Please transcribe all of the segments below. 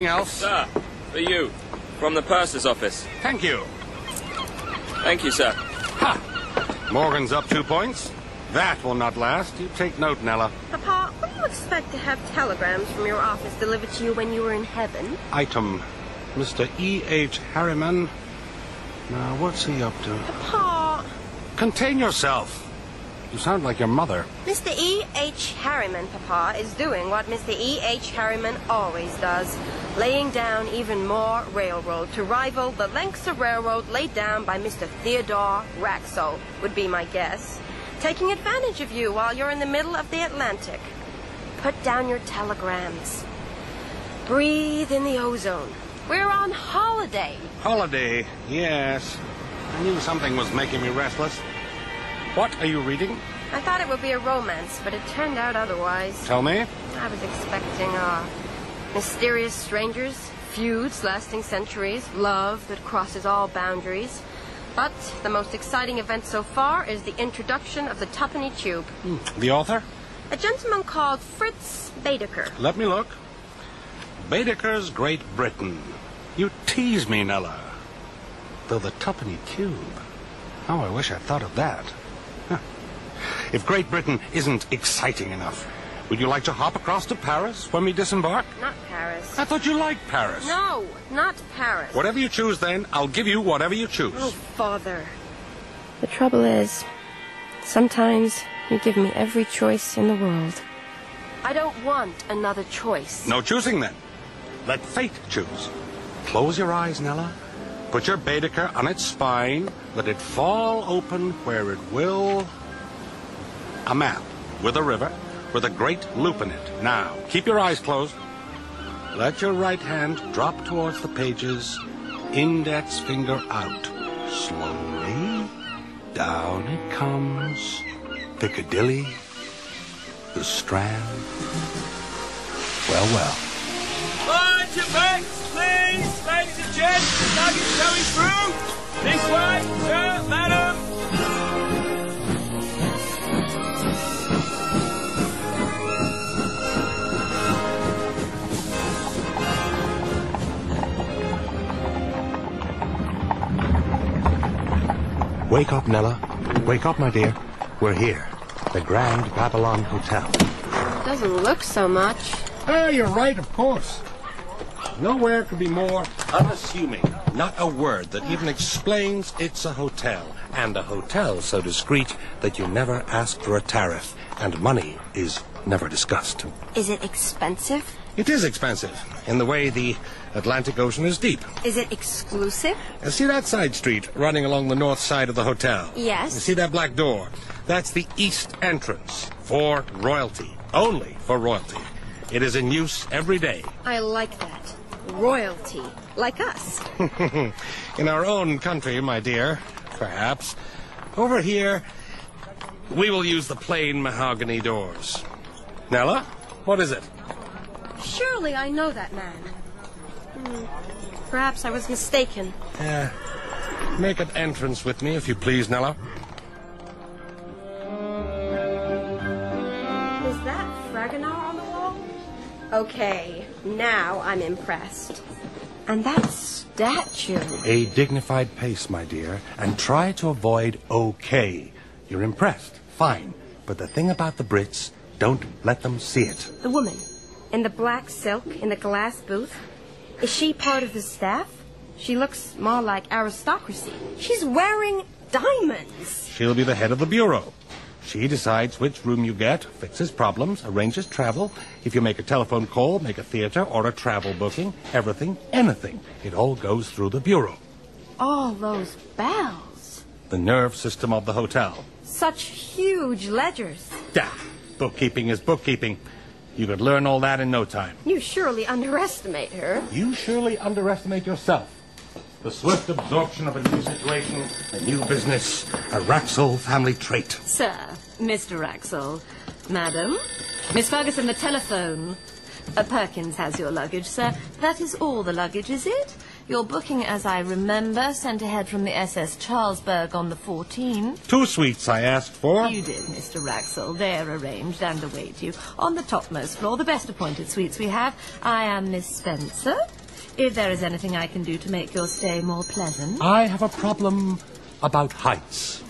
Else? Sir, for you, from the purser's office. Thank you. Thank you, sir. Ha! Morgan's up 2 points. That will not last. You take note, Nella. Papa, would you expect to have telegrams from your office delivered to you when you were in heaven? Item, Mr. E.H. Harriman. Now, what's he up to? Papa! Contain yourself. You sound like your mother. Mr. E.H. Harriman, Papa, is doing what Mr. E.H. Harriman always does, laying down even more railroad to rival the lengths of railroad laid down by Mr. Theodore Raxall, would be my guess. Taking advantage of you while you're in the middle of the Atlantic. Put down your telegrams. Breathe in the ozone. We're on holiday. Holiday, yes. I knew something was making me restless. What are you reading? I thought it would be a romance, but it turned out otherwise. Tell me. I was expecting mysterious strangers, feuds lasting centuries, love that crosses all boundaries. But the most exciting event so far is the introduction of the twopenny tube. The author? A gentleman called Fritz Baedeker. Let me look. Baedeker's Great Britain. You tease me, Nella. Though the twopenny tube. Oh, I wish I'd thought of that. Huh. If Great Britain isn't exciting enough, would you like to hop across to Paris when we disembark? Not Paris. I thought you liked Paris. No, not Paris. Whatever you choose, then, I'll give you whatever you choose. Oh, Father. The trouble is, sometimes you give me every choice in the world. I don't want another choice. No choosing, then. Let fate choose. Close your eyes, Nella. Put your Baedeker on its spine. Let it fall open where it will. A map with a river with a great loop in it. Now, keep your eyes closed. Let your right hand drop towards the pages. Index finger out. Slowly. Down it comes. Piccadilly. The Strand. Well, well. Mind your backs, please, ladies and gents. Luggage going through. This way, sir, madam. Wake up, Nella. Wake up, my dear. We're here. The Grand Babylon Hotel. Doesn't look so much. Ah, you're right, of course. Nowhere could be more unassuming. Not a word that even explains it's a hotel. And a hotel so discreet that you never ask for a tariff. And money is never discussed. Is it expensive? It is expensive, in the way the Atlantic Ocean is deep. Is it exclusive? See that side street running along the north side of the hotel? Yes. You see that black door? That's the east entrance for royalty. Only for royalty. It is in use every day. I like that. Royalty. Like us. In our own country, my dear, perhaps. Over here, we will use the plain mahogany doors. Nella, what is it? Surely I know that man. Perhaps I was mistaken. Make an entrance with me, if you please, Nella. Is that Fragonard on the wall? Okay, now I'm impressed. And that statue. A dignified pace, my dear, and try to avoid okay. You're impressed. Fine. But the thing about the Brits, don't let them see it. The woman in the black silk in the glass booth. Is she part of the staff? She looks more like aristocracy. She's wearing diamonds. She'll be the head of the bureau. She decides which room you get, fixes problems, arranges travel. If you make a telephone call, make a theater or a travel booking, everything, anything, it all goes through the bureau. All those bells. The nerve system of the hotel. Such huge ledgers. Yeah, bookkeeping is bookkeeping. You could learn all that in no time. You surely underestimate her. You surely underestimate yourself. The swift absorption of a new situation, a new business, a Raxall family trait. Sir, Mr. Raxall, Madam, Miss Ferguson, the telephone. Perkins has your luggage, sir. That is all the luggage, is it? Your booking, as I remember, sent ahead from the SS Charlesburg on the 14th. 2 suites I asked for. You did, Mr. Wraxall. They're arranged and await you. On the topmost floor, the best appointed suites we have. I am Miss Spencer. If there is anything I can do to make your stay more pleasant. I have a problem about heights.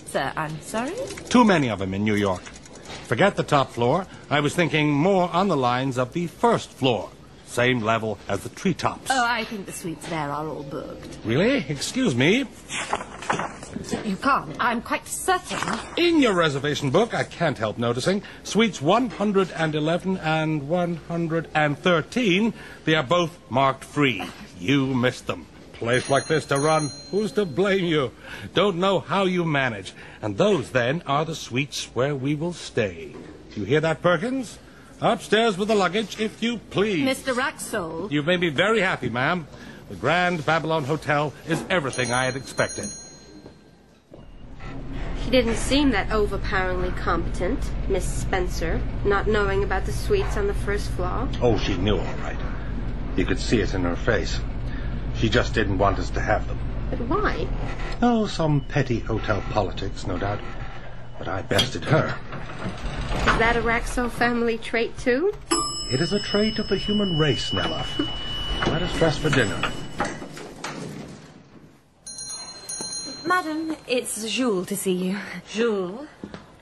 Sir, I'm sorry? Too many of them in New York. Forget the top floor. I was thinking more on the lines of the first floor. Same level as the treetops. Oh, I think the suites there are all booked. Really? Excuse me. You can't. I'm quite certain. In your reservation book, I can't help noticing, suites 111 and 113, they are both marked free. You missed them. Place like this to run, who's to blame you? Don't know how you manage. And those, then, are the suites where we will stay. You hear that, Perkins? Upstairs with the luggage, if you please. Mr. Wraxall. You've made me very happy, ma'am. The Grand Babylon Hotel is everything I had expected. She didn't seem that overpoweringly competent, Miss Spencer, not knowing about the suites on the first floor. Oh, she knew all right. You could see it in her face. She just didn't want us to have them. But why? Oh, some petty hotel politics, no doubt. But I bested her. Is that a Wraxall family trait, too? It is a trait of the human race, Nella. Let us dress for dinner. Madam, it's Jules to see you. Jules?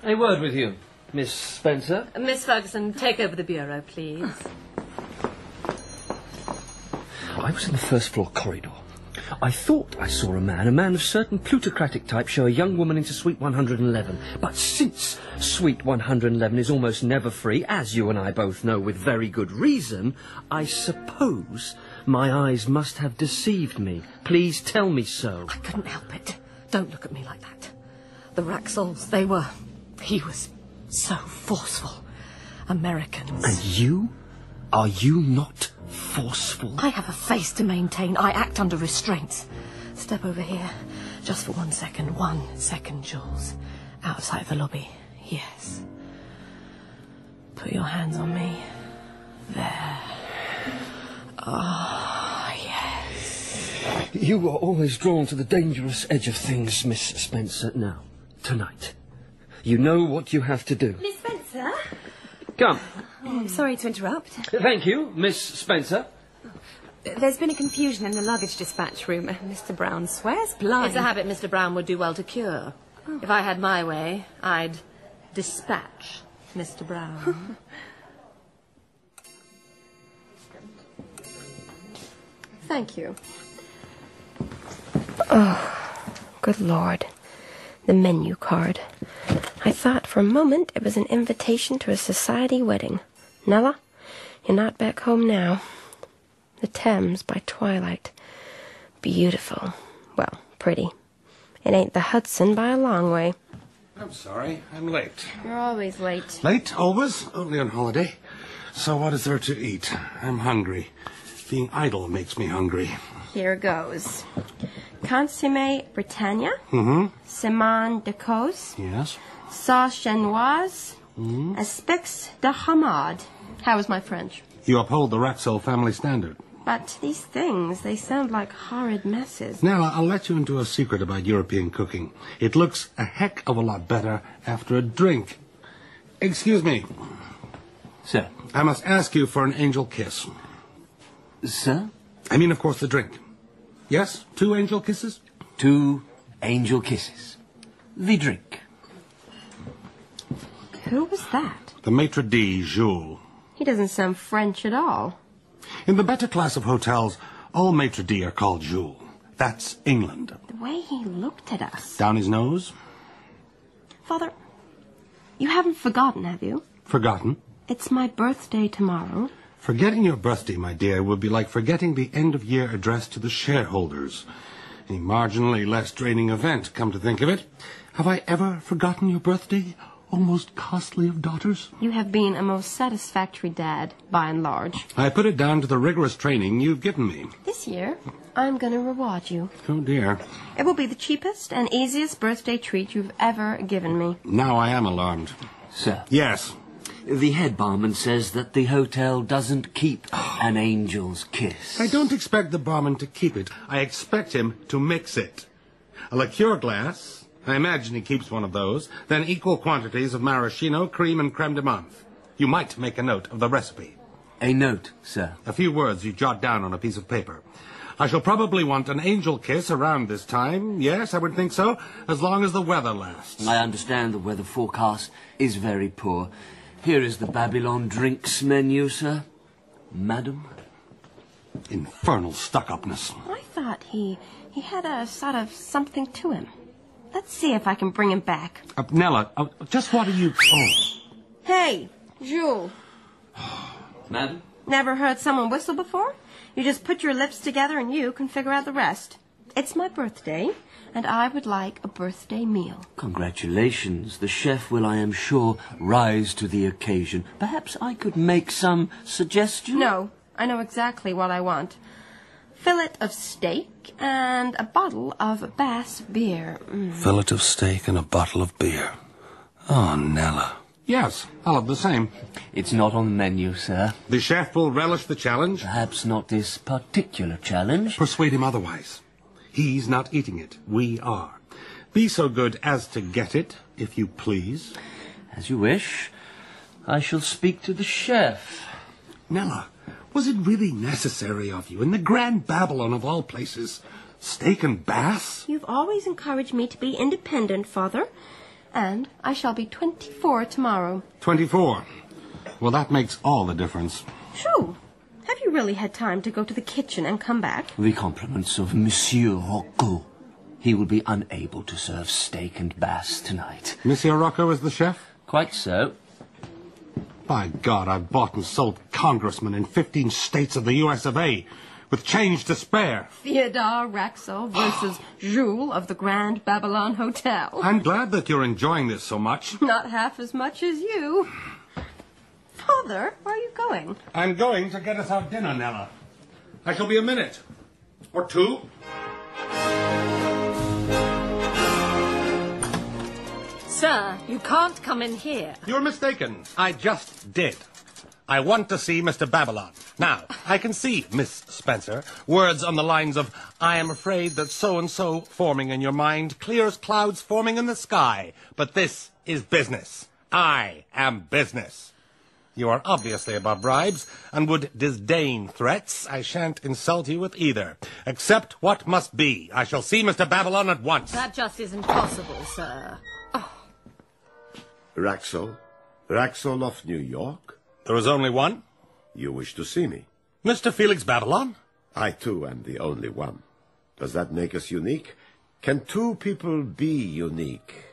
A word with you, Miss Spencer. Miss Ferguson, take over the bureau, please. I was in the first floor corridor. I thought I saw a man of certain plutocratic type, show a young woman into suite 111. But since suite 111 is almost never free, as you and I both know with very good reason, I suppose my eyes must have deceived me. Please tell me so. I couldn't help it. Don't look at me like that. The Wraxalls, he was so forceful. Americans. And you? Are you not forceful? I have a face to maintain. I act under restraints. Step over here. Just for 1 second. 1 second, Jules. Outside the lobby. Yes. Put your hands on me. There. Oh, yes. You are always drawn to the dangerous edge of things, Miss Spencer. Now, tonight, you know what you have to do. Miss Spencer? Come. Oh, I'm sorry to interrupt. Thank you, Miss Spencer. There's been a confusion in the luggage dispatch room. Mr. Brown swears blind. It's a habit Mr. Brown would do well to cure. Oh. If I had my way, I'd dispatch Mr. Brown. Thank you. Oh, good Lord. The menu card. I thought for a moment it was an invitation to a society wedding. Nella, you're not back home now. The Thames by twilight. Beautiful. Well, pretty. It ain't the Hudson by a long way. I'm sorry, I'm late. You're always late. Late? Always? Only on holiday. So what is there to eat? I'm hungry. Being idle makes me hungry. Here goes. Consommé Britannia. Mm-hmm. Semane de Cos. Yes. Sauce genoise. Aspects de hamad. How is my French? You uphold the Wraxall family standard. But these things, they sound like horrid messes. Now, I'll let you into a secret about European cooking. It looks a heck of a lot better after a drink. Excuse me. Sir. I must ask you for an angel kiss. Sir? I mean, of course, the drink. Yes? 2 angel kisses? 2 angel kisses. The drink. Who was that? The maitre d', Jules. He doesn't sound French at all. In the better class of hotels, all maitre d' are called Jules. That's England. The way he looked at us. Down his nose? Father, you haven't forgotten, have you? Forgotten? It's my birthday tomorrow. Forgetting your birthday, my dear, would be like forgetting the end-of-year address to the shareholders. A marginally less draining event, come to think of it. Have I ever forgotten your birthday, O most costly of daughters? You have been a most satisfactory dad, by and large. I put it down to the rigorous training you've given me. This year, I'm going to reward you. Oh, dear. It will be the cheapest and easiest birthday treat you've ever given me. Now I am alarmed. Sir. Yes. The head barman says that the hotel doesn't keep an angel's kiss. I don't expect the barman to keep it. I expect him to mix it. A liqueur glass, I imagine he keeps one of those, then equal quantities of maraschino, cream, and creme de menthe. You might make a note of the recipe. A note, sir. A few words you jot down on a piece of paper. I shall probably want an angel kiss around this time. Yes, I would think so, as long as the weather lasts. I understand the weather forecast is very poor. Here is the Babylon drinks menu, sir. Madam? Infernal stuck-upness. I thought he had a sort of something to him. Let's see if I can bring him back. Nella, just what are you... Oh. Hey, Jules. Madam? Never heard someone whistle before? You just put your lips together and you can figure out the rest. It's my birthday, and I would like a birthday meal. Congratulations. The chef will, I am sure, rise to the occasion. Perhaps I could make some suggestion? No, I know exactly what I want. Fillet of steak and a bottle of Bass beer. Fillet of steak and a bottle of beer. Oh, Nella. Yes, I'll have the same. It's not on the menu, sir. The chef will relish the challenge. Perhaps not this particular challenge. Persuade him otherwise. He's not eating it. We are. Be so good as to get it, if you please. As you wish. I shall speak to the chef. Nella, was it really necessary of you, in the Grand Babylon of all places? Steak and Bass? You've always encouraged me to be independent, Father. And I shall be 24 tomorrow. 24. Well, that makes all the difference. Shoo! Have you really had time to go to the kitchen and come back? The compliments of Monsieur Rocco. He will be unable to serve steak and Bass tonight. Monsieur Rocco is the chef? Quite so. By God, I've bought and sold congressmen in 15 states of the U.S. of A. with change to spare. Theodore Raxel versus Jules of the Grand Babylon Hotel. I'm glad that you're enjoying this so much. Not half as much as you. Father, where are you going? I'm going to get us our dinner, Nella. I shall be a minute. Or two. Sir, you can't come in here. You're mistaken. I just did. I want to see Mr. Babylon. Now, I can see, Miss Spencer, words on the lines of, I am afraid that so-and-so forming in your mind, clear as clouds forming in the sky. But this is business. I am business. You are obviously above bribes, and would disdain threats. I shan't insult you with either. Accept what must be. I shall see Mr. Babylon at once. That just isn't possible, sir. Raxel of New York? There is only one. You wish to see me? Mr. Felix Babylon? I, too, am the only one. Does that make us unique? Can two people be unique?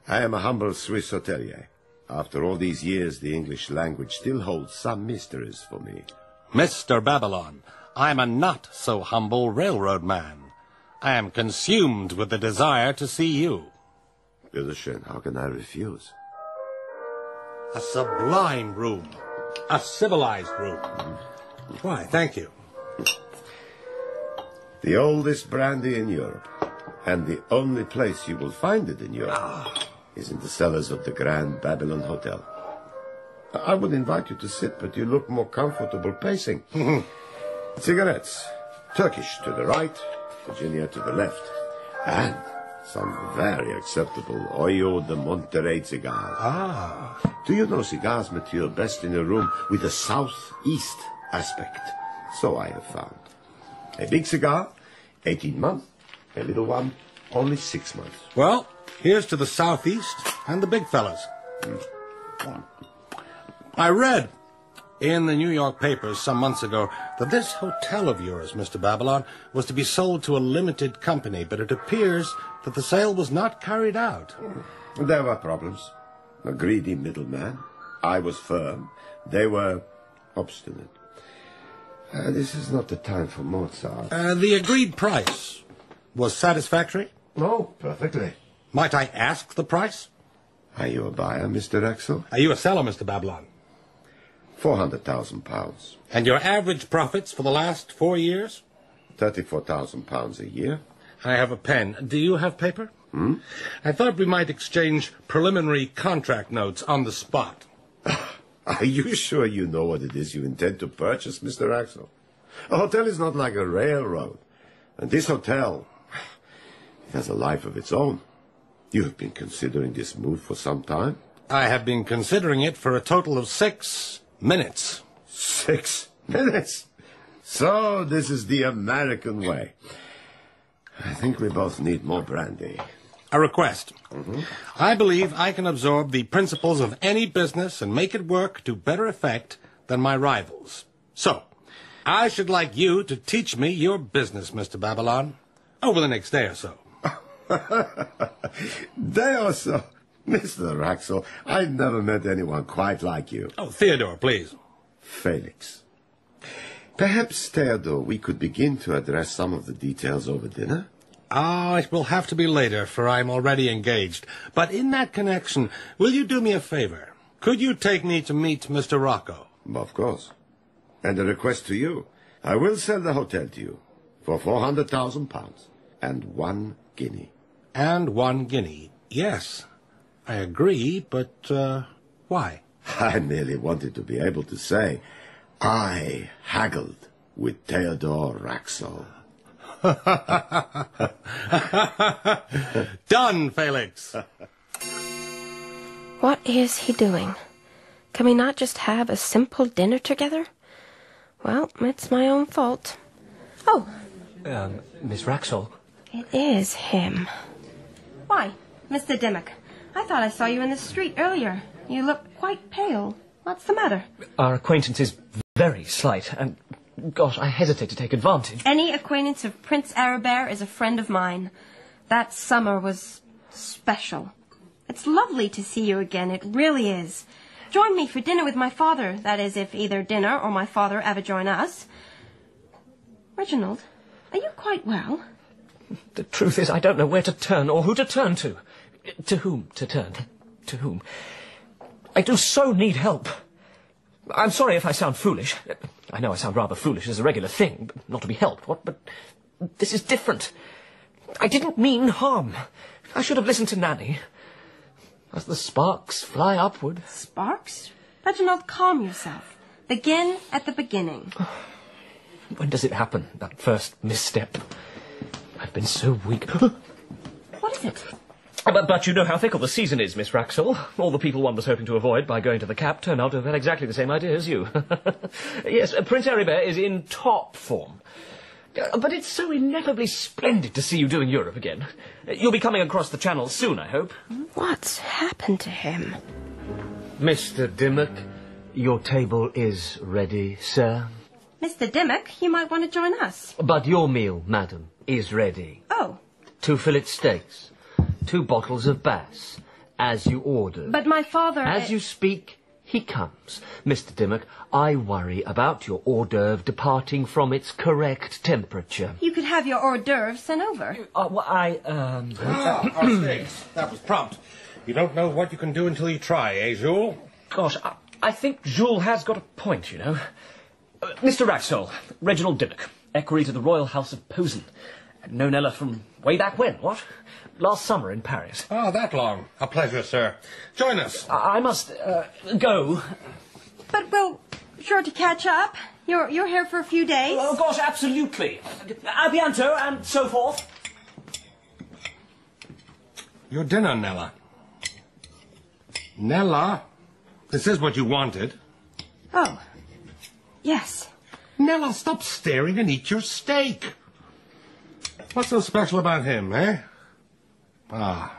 I am a humble Swiss hotelier. After all these years, the English language still holds some mysteries for me. Mr. Babylon, I am a not-so-humble railroad man. I am consumed with the desire to see you. Bitteschön, how can I refuse? A sublime room. A civilized room. Why, thank you. The oldest brandy in Europe, and the only place you will find it in Europe, is in the cellars of the Grand Babylon Hotel. I would invite you to sit, but you look more comfortable pacing. Cigarettes. Turkish to the right, Virginia to the left, and some very acceptable Hoyo de Monterrey cigars. Do you know cigars mature best in a room with a southeast aspect? So I have found. A big cigar, 18 months. A little one, only 6 months. Well, here's to the southeast and the big fellas. I read in the New York papers some months ago that this hotel of yours, Mr. Babylon, was to be sold to a limited company, but it appears that the sale was not carried out. There were problems. A greedy middleman. I was firm. They were obstinate. This is not the time for Mozart. The agreed price was satisfactory? Oh, perfectly. Might I ask the price? Are you a buyer, Mr. Raxel? Are you a seller, Mr. Babylon? £400,000. And your average profits for the last 4 years? £34,000 a year. I have a pen. Do you have paper? I thought we might exchange preliminary contract notes on the spot. Are you sure you know what it is you intend to purchase, Mr. Axel? A hotel is not like a railroad. And this hotel, it has a life of its own. You have been considering this move for some time. I have been considering it for a total of 6 minutes. 6 minutes? So this is the American way. I think we both need more brandy. A request. I believe I can absorb the principles of any business and make it work to better effect than my rivals. So, I should like you to teach me your business, Mr. Babylon, over the next day or so. Day or so? Mr. Axel, I've never met anyone quite like you. Oh, Theodore, please. Felix. Perhaps, Theodore, we could begin to address some of the details over dinner? It will have to be later, for I'm already engaged. But in that connection, will you do me a favor? Could you take me to meet Mr. Rocco? Of course. And a request to you. I will sell the hotel to you for £400,000 and 1 guinea. And 1 guinea. Yes, I agree, but why? I merely wanted to be able to say, I haggled with Theodore Raxel. Done, Felix. What is he doing? Can we not just have a simple dinner together? Well, it's my own fault. Oh, Miss Raxel. it is him. Why, Mr. Dimmock, I thought I saw you in the street earlier. You look quite pale. What's the matter? Our acquaintance is very slight, and, gosh, I hesitate to take advantage. Any acquaintance of Prince Arabert is a friend of mine. That summer was special. It's lovely to see you again, it really is. Join me for dinner with my father, that is, if either dinner or my father ever join us. Reginald, are you quite well? The truth is, I don't know where to turn or who to turn to. To whom to turn? To whom? I do so need help. I'm sorry if I sound foolish. I know I sound rather foolish as a regular thing, but not to be helped. What? But this is different. I didn't mean harm. I should have listened to Nanny. As the sparks fly upward. Sparks? Reginald, calm yourself. Begin at the beginning. When does it happen, that first misstep? I've been so weak. What is it? But you know how fickle the season is, Miss Raxel. All the people one was hoping to avoid by going to the Cap turn out to have had exactly the same idea as you. Yes, Prince Aribert is in top form. But it's so ineffably splendid to see you doing Europe again. You'll be coming across the Channel soon, I hope. What's happened to him? Mr. Dimmock, your table is ready, sir. Mr. Dimmock, you might want to join us. But your meal, madam, is ready. Oh. 2 fillet steaks, 2 bottles of Bass, as you ordered. But my father... As you speak, he comes. Mr. Dimmock, I worry about your hors d'oeuvre departing from its correct temperature. You could have your hors d'oeuvres sent over. Our steaks. That was prompt. You don't know what you can do until you try, eh, Jules? Gosh, I think Jules has got a point, you know. Mr. Raxel, Reginald Dimmock, equerry to the Royal House of Posen. Known Ella from way back when, what? Last summer in Paris. Oh, that long. A pleasure, sir. Join us. I must go. But we'll sure to catch up. You're here for a few days. Oh, gosh, absolutely. A bientôt, and so forth. Your dinner, Nella. Nella, this is what you wanted. Oh, yes. Nella, stop staring and eat your steak. What's so special about him, eh? I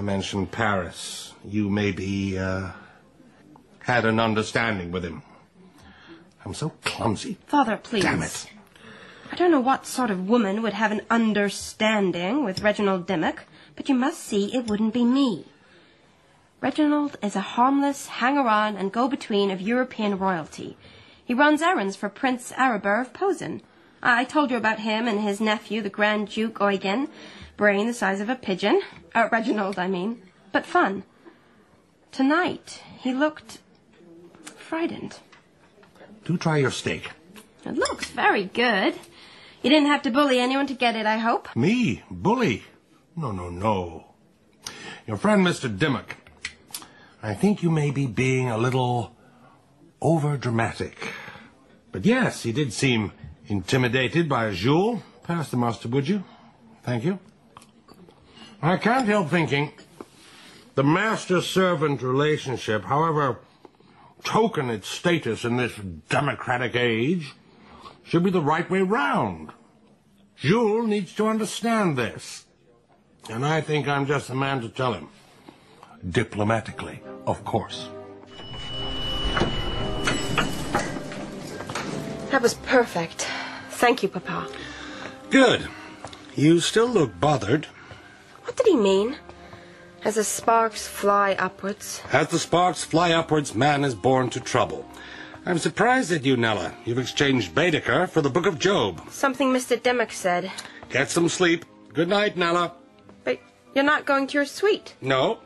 mentioned Paris. You maybe, had an understanding with him. I'm so clumsy. Father, please. Damn it. I don't know what sort of woman would have an understanding with Reginald Dimmock, but you must see it wouldn't be me. Reginald is a harmless hanger-on and go-between of European royalty. He runs errands for Prince Aribert of Posen. I told you about him and his nephew, the Grand Duke Eugen. Brain the size of a pigeon. Reginald, I mean. But fun. Tonight, he looked frightened. Do try your steak. It looks very good. You didn't have to bully anyone to get it, I hope. Me? Bully? No. Your friend, Mr. Dimmock. I think you may be being a little over-dramatic. But yes, he did seem intimidated by Jules. Pass the mustard, would you? Thank you. I can't help thinking the master-servant relationship, however token its status in this democratic age, should be the right way round. Jules needs to understand this. And I think I'm just the man to tell him. Diplomatically, of course. That was perfect. Thank you, Papa. Good. You still look bothered. What did he mean? As the sparks fly upwards. As the sparks fly upwards, man is born to trouble. I'm surprised at you, Nella. You've exchanged Baedeker for the Book of Job. Something Mr. Dimmock said. Get some sleep. Good night, Nella. But you're not going to your suite. No.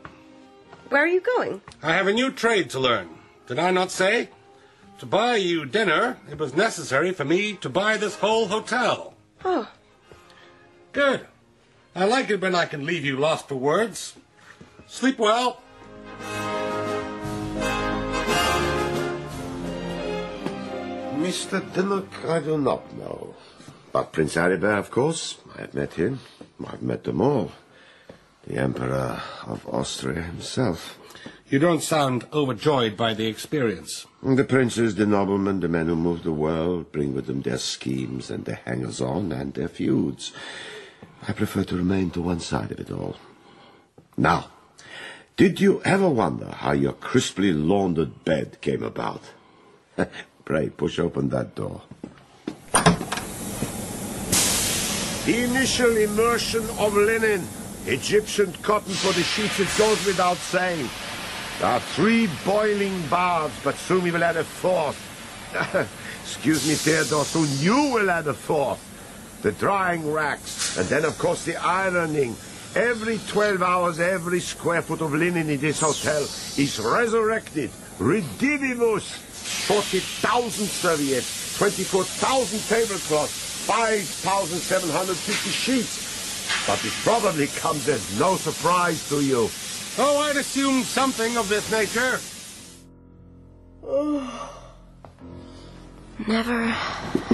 Where are you going? I have a new trade to learn. Did I not say? To buy you dinner, it was necessary for me to buy this whole hotel. Oh. Good. I like it when I can leave you lost for words. Sleep well. Mr. Dimmock, I do not know. But Prince Aribert, of course. I have met him. I've met them all. The Emperor of Austria himself. You don't sound overjoyed by the experience. The princes, the noblemen, the men who move the world, bring with them their schemes and their hangers-on and their feuds. I prefer to remain to one side of it all. Now, did you ever wonder how your crisply laundered bed came about? Pray, push open that door. The initial immersion of linen. Egyptian cotton for the sheets, it goes without saying. There are 3 boiling baths, but soon we will add a 4th. Excuse me, Theodore, soon you will add a 4th. The drying racks, and then, of course, the ironing. Every 12 hours, every square foot of linen in this hotel is resurrected. Redivivus. 40,000 serviettes, 24,000 tablecloths, 5,750 sheets. But it probably comes as no surprise to you. Oh, I'd assumed something of this nature. Never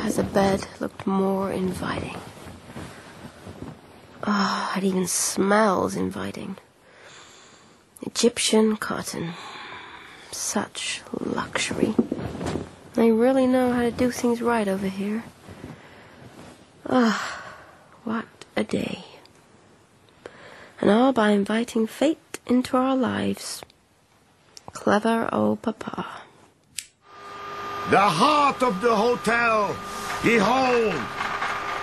has a bed looked more inviting. Oh, it even smells inviting. Egyptian cotton. Such luxury. They really know how to do things right over here. Ah, what a day. And all by inviting fate into our lives. Clever old Papa. The heart of the hotel. Behold.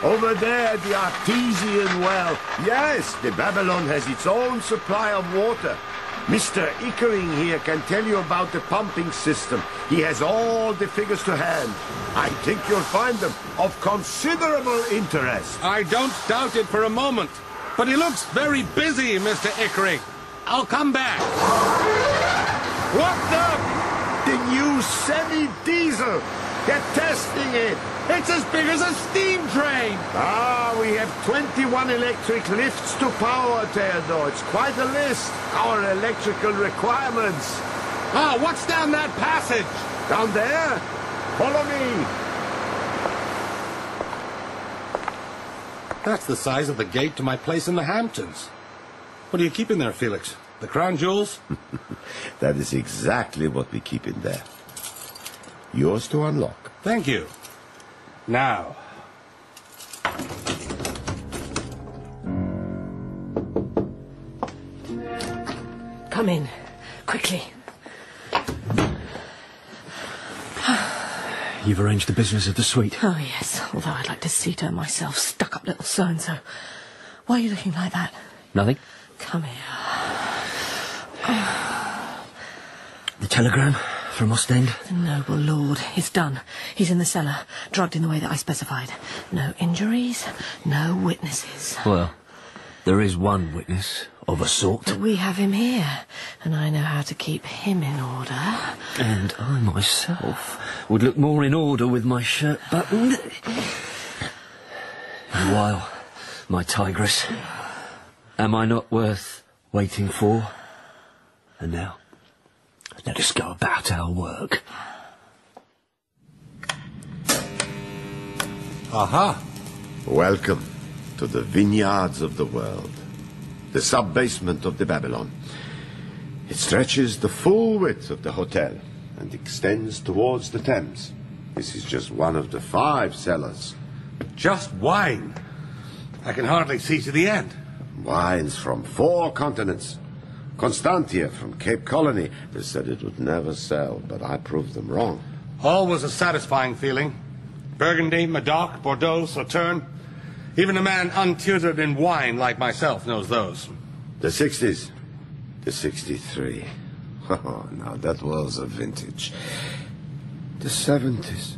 Over there, the artesian well. Yes, the Babylon has its own supply of water. Mr. Ickering here can tell you about the pumping system. He has all the figures to hand. I think you'll find them of considerable interest. I don't doubt it for a moment. But he looks very busy, Mr. Ickering. I'll come back. What the new semi-diesel. They're testing it. It's as big as a steam train. Ah, we have 21 electric lifts to power, Theodore. It's quite a list. Our electrical requirements. Ah, what's down that passage? Down there? Follow me. That's the size of the gate to my place in the Hamptons. What are you keeping there, Felix? The crown jewels? That is exactly what we keep in there. Yours to unlock. Thank you. Now. Come in, quickly. You've arranged the business of the suite. Oh, yes, although I'd like to see to her myself, stuck-up little so-and-so. Why are you looking like that? Nothing. Come here. The telegram from Ostend? The noble lord. It's done. He's in the cellar, drugged in the way that I specified. No injuries, no witnesses. Well, there is one witness, of a sort. But we have him here, and I know how to keep him in order. And I myself would look more in order with my shirt buttoned. Meanwhile, my tigress, am I not worth waiting for? And now, Let us go about our work. Aha! Welcome to the vineyards of the world, the sub-basement of the Babylon. It stretches the full width of the hotel and extends towards the Thames. This is just one of the 5 cellars. Just wine. I can hardly see to the end. Wines from 4 continents. Constantia from Cape Colony. They said it would never sell, but I proved them wrong. Always a satisfying feeling. Burgundy, Medoc, Bordeaux, Sauterne. Even a man untutored in wine like myself knows those. The 60s. The 63. Oh, now that was a vintage. The 70s.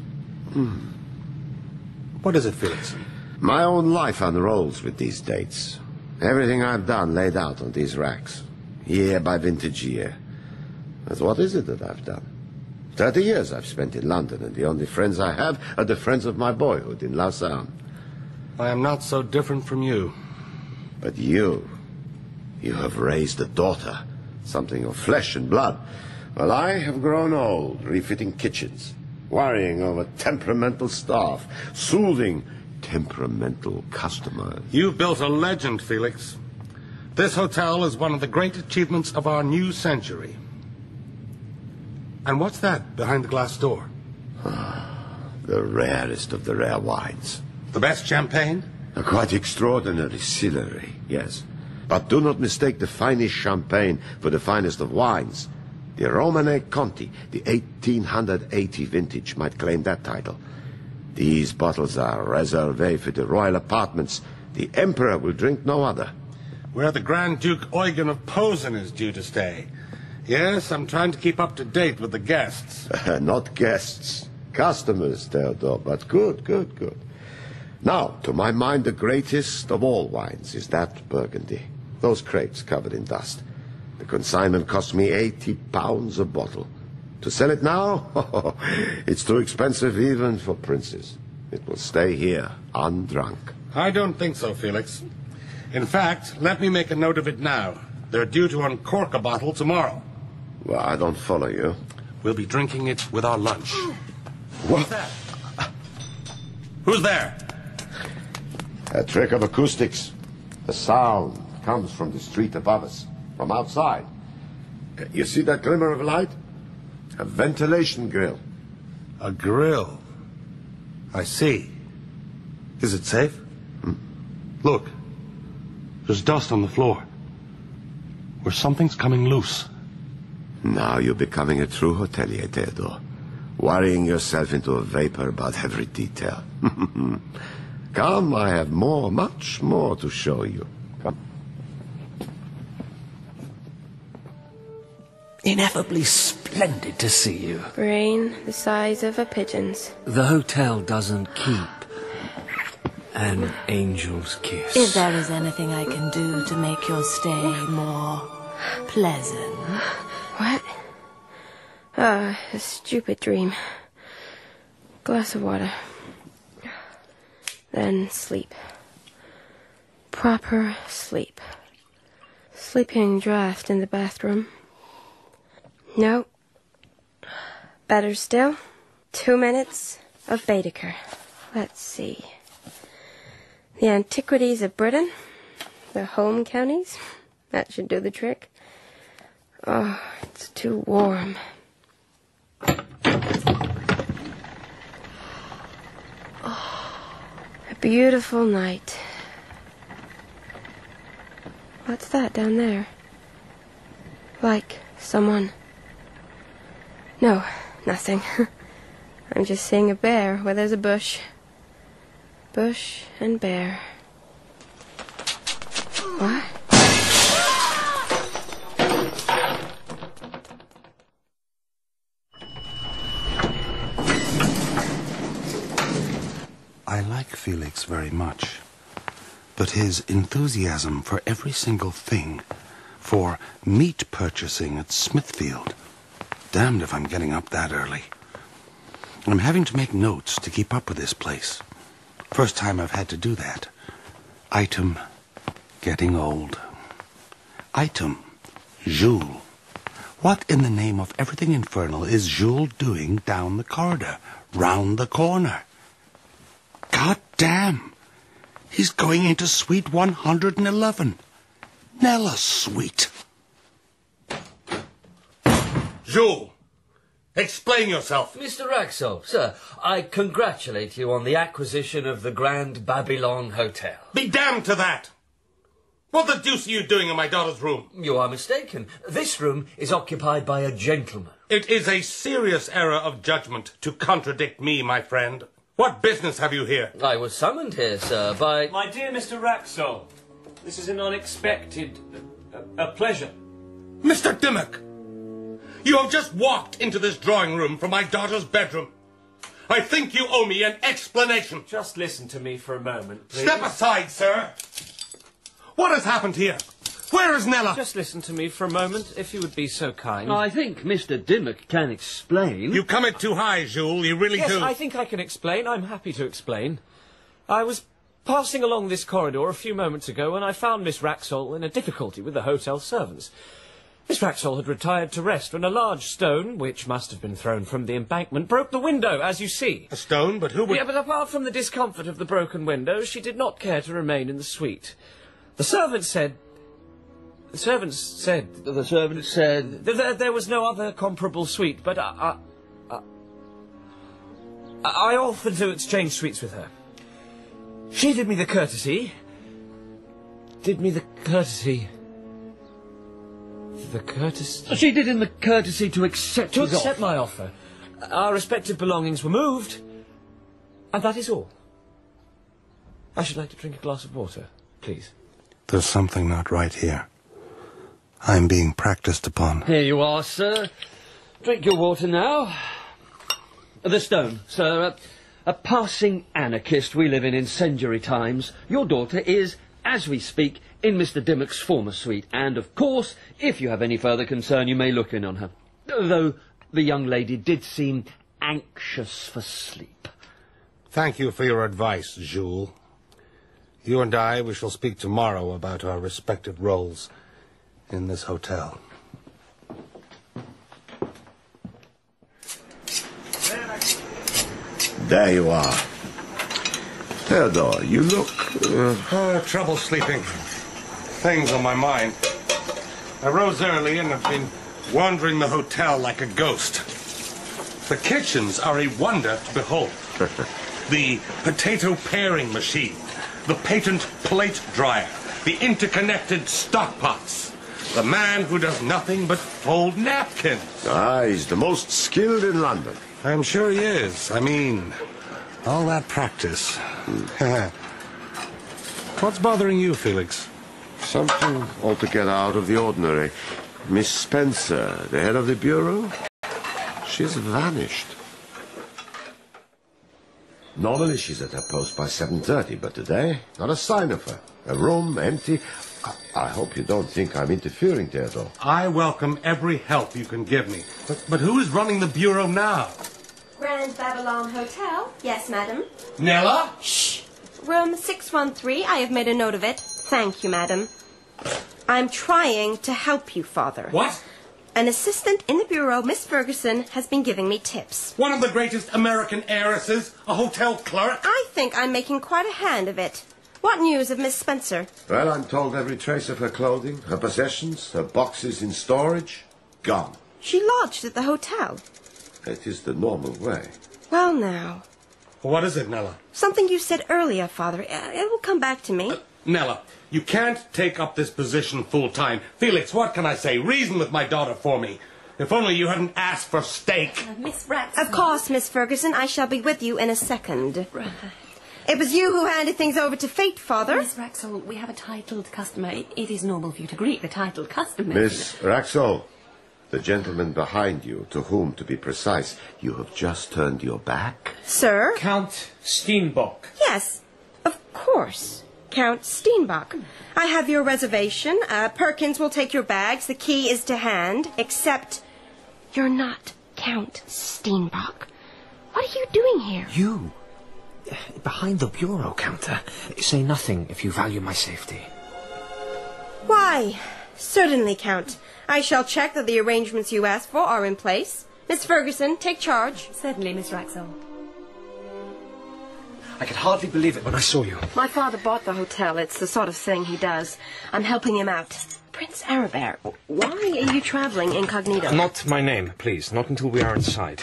What is it, Felix? My own life unrolls with these dates. Everything I've done laid out on these racks. Year by vintage year. But what is it that I've done? 30 years I've spent in London, and the only friends I have are the friends of my boyhood in Lausanne. I am not so different from you. But you have raised a daughter, something of flesh and blood, while I have grown old, refitting kitchens, worrying over temperamental staff, soothing temperamental customers. You've built a legend, Felix. This hotel is one of the great achievements of our new century. And what's that behind the glass door? The rarest of the rare wines. The best champagne? A quite extraordinary distillery, yes. But do not mistake the finest champagne for the finest of wines. The Romane Conti, the 1880 vintage, might claim that title. These bottles are réservés for the royal apartments. The emperor will drink no other. Where the Grand Duke Eugen of Posen is due to stay. Yes, I'm trying to keep up to date with the guests. Not guests. Customers, Theodore, but good. Now, to my mind, the greatest of all wines is that Burgundy. Those crates covered in dust. The consignment cost me £80 a bottle. To sell it now? It's too expensive even for princes. It will stay here, undrunk. I don't think so, Felix. In fact, let me make a note of it now. They're due to uncork a bottle tomorrow. Well, I don't follow you. We'll be drinking it with our lunch. What? What's that? Who's there? A trick of acoustics. The sound comes from the street above us, from outside. You see that glimmer of light? A ventilation grill. A grill. I see. Is it safe? Look. There's dust on the floor. Where something's coming loose. Now you're becoming a true hotelier, Theodore. Worrying yourself into a vapor about every detail. Come, I have much more to show you. Come. Ineffably splendid to see you. Brain the size of a pigeon's. The hotel doesn't keep an angel's kiss. If there is anything I can do to make your stay more pleasant. What? A stupid dream. Glass of water. Then sleep. Proper sleep. Sleeping draft in the bathroom. No. Better still. 2 minutes of Baedeker. Let's see. The antiquities of Britain. The home counties. That should do the trick. Oh, it's too warm. Oh, a beautiful night. What's that down there? Like someone. No, nothing. I'm just seeing a bear where there's a bush. Bush and bear. What? I like Felix very much, but his enthusiasm for every single thing, for meat purchasing at Smithfield, damned if I'm getting up that early. I'm having to make notes to keep up with this place. First time I've had to do that. Item, getting old. Item, Jules. What in the name of everything infernal is Jules doing down the corridor, round the corner? God damn! He's going into suite 111. Nella's suite. Jules, explain yourself. Mr. Raxall, sir, I congratulate you on the acquisition of the Grand Babylon Hotel. Be damned to that! What the deuce are you doing in my daughter's room? You are mistaken. This room is occupied by a gentleman. It is a serious error of judgment to contradict me, my friend. What business have you here? I was summoned here, sir, by... My dear Mr. Raxall, this is an unexpected... a pleasure. Mr. Dimmock! You have just walked into this drawing room from my daughter's bedroom. I think you owe me an explanation. Just listen to me for a moment, please. Step aside, sir. What has happened here? Where is Nella? Just listen to me for a moment, if you would be so kind. I think Mr. Dimmock can explain. You come it too high, Jules. You really Yes, do. I think I can explain. I'm happy to explain. I was passing along this corridor a few moments ago and I found Miss Raxall in a difficulty with the hotel servants. Miss Raxall had retired to rest when a large stone, which must have been thrown from the embankment, broke the window, as you see. A stone? But who would... Yeah, but apart from the discomfort of the broken window, she did not care to remain in the suite. The servants said that there was no other comparable suite, but I offered to exchange suites with her. She did me the courtesy. She did him the courtesy to accept his offer. my offer. Our respective belongings were moved, and that is all. I should like to drink a glass of water, please. There's something not right here. I'm being practiced upon. Here you are, sir. Drink your water now. The stone, sir. A passing anarchist we live in incendiary times. Your daughter is, as we speak, in Mr. Dimmock's former suite. And, of course, if you have any further concern, you may look in on her. Though the young lady did seem anxious for sleep. Thank you for your advice, Jules. You and I, we shall speak tomorrow about our respective roles in this hotel. There you are. Theodore, you look... Trouble sleeping. Things on my mind. I rose early and have been wandering the hotel like a ghost. The kitchens are a wonder to behold. The potato paring machine, the patent plate dryer, the interconnected stock pots, the man who does nothing but fold napkins. He's the most skilled in London. I'm sure he is. I mean, all that practice. What's bothering you, Felix? Something altogether out of the ordinary. Miss Spencer, the head of the bureau, she's vanished. Normally she's at her post by 7:30, but today, not a sign of her. A room empty. I hope you don't think I'm interfering, Theodore. I welcome every help you can give me. But who is running the bureau now? Grand Babylon Hotel? Yes, madam. Nella? Shh. Room 613. I have made a note of it. Thank you, madam. I'm trying to help you, Father. What? An assistant in the bureau, Miss Ferguson, has been giving me tips. One of the greatest American heiresses? A hotel clerk? I think I'm making quite a hand of it. What news of Miss Spencer? Well, I'm told every trace of her clothing, her possessions, her boxes in storage, gone. She lodged at the hotel. It is the normal way. Well, now. What is it, Nella? Something you said earlier, Father. It will come back to me. Nella, you can't take up this position full time. Felix, what can I say? Reason with my daughter for me. If only you hadn't asked for steak. Miss Raxall. Of course, Miss Ferguson. I shall be with you in a second. Right. It was you who handed things over to fate, Father. Miss Raxall, we have a titled customer. It is normal for you to greet the titled customer. Miss Raxall, the gentleman behind you, to whom, to be precise, you have just turned your back. Sir? Count Steenbock. Yes, of course. Count Steenbock. I have your reservation. Perkins will take your bags. The key is to hand. Except you're not Count Steenbock. What are you doing here? You? Behind the bureau counter. Say nothing if you value my safety. Why, Certainly, Count. I shall check that the arrangements you asked for are in place. Miss Ferguson, take charge. Certainly, Miss Wraxall. I could hardly believe it when I saw you. My father bought the hotel. It's the sort of thing he does. I'm helping him out. Prince Arabert, why are you traveling incognito? Not my name, please. Not until we are inside.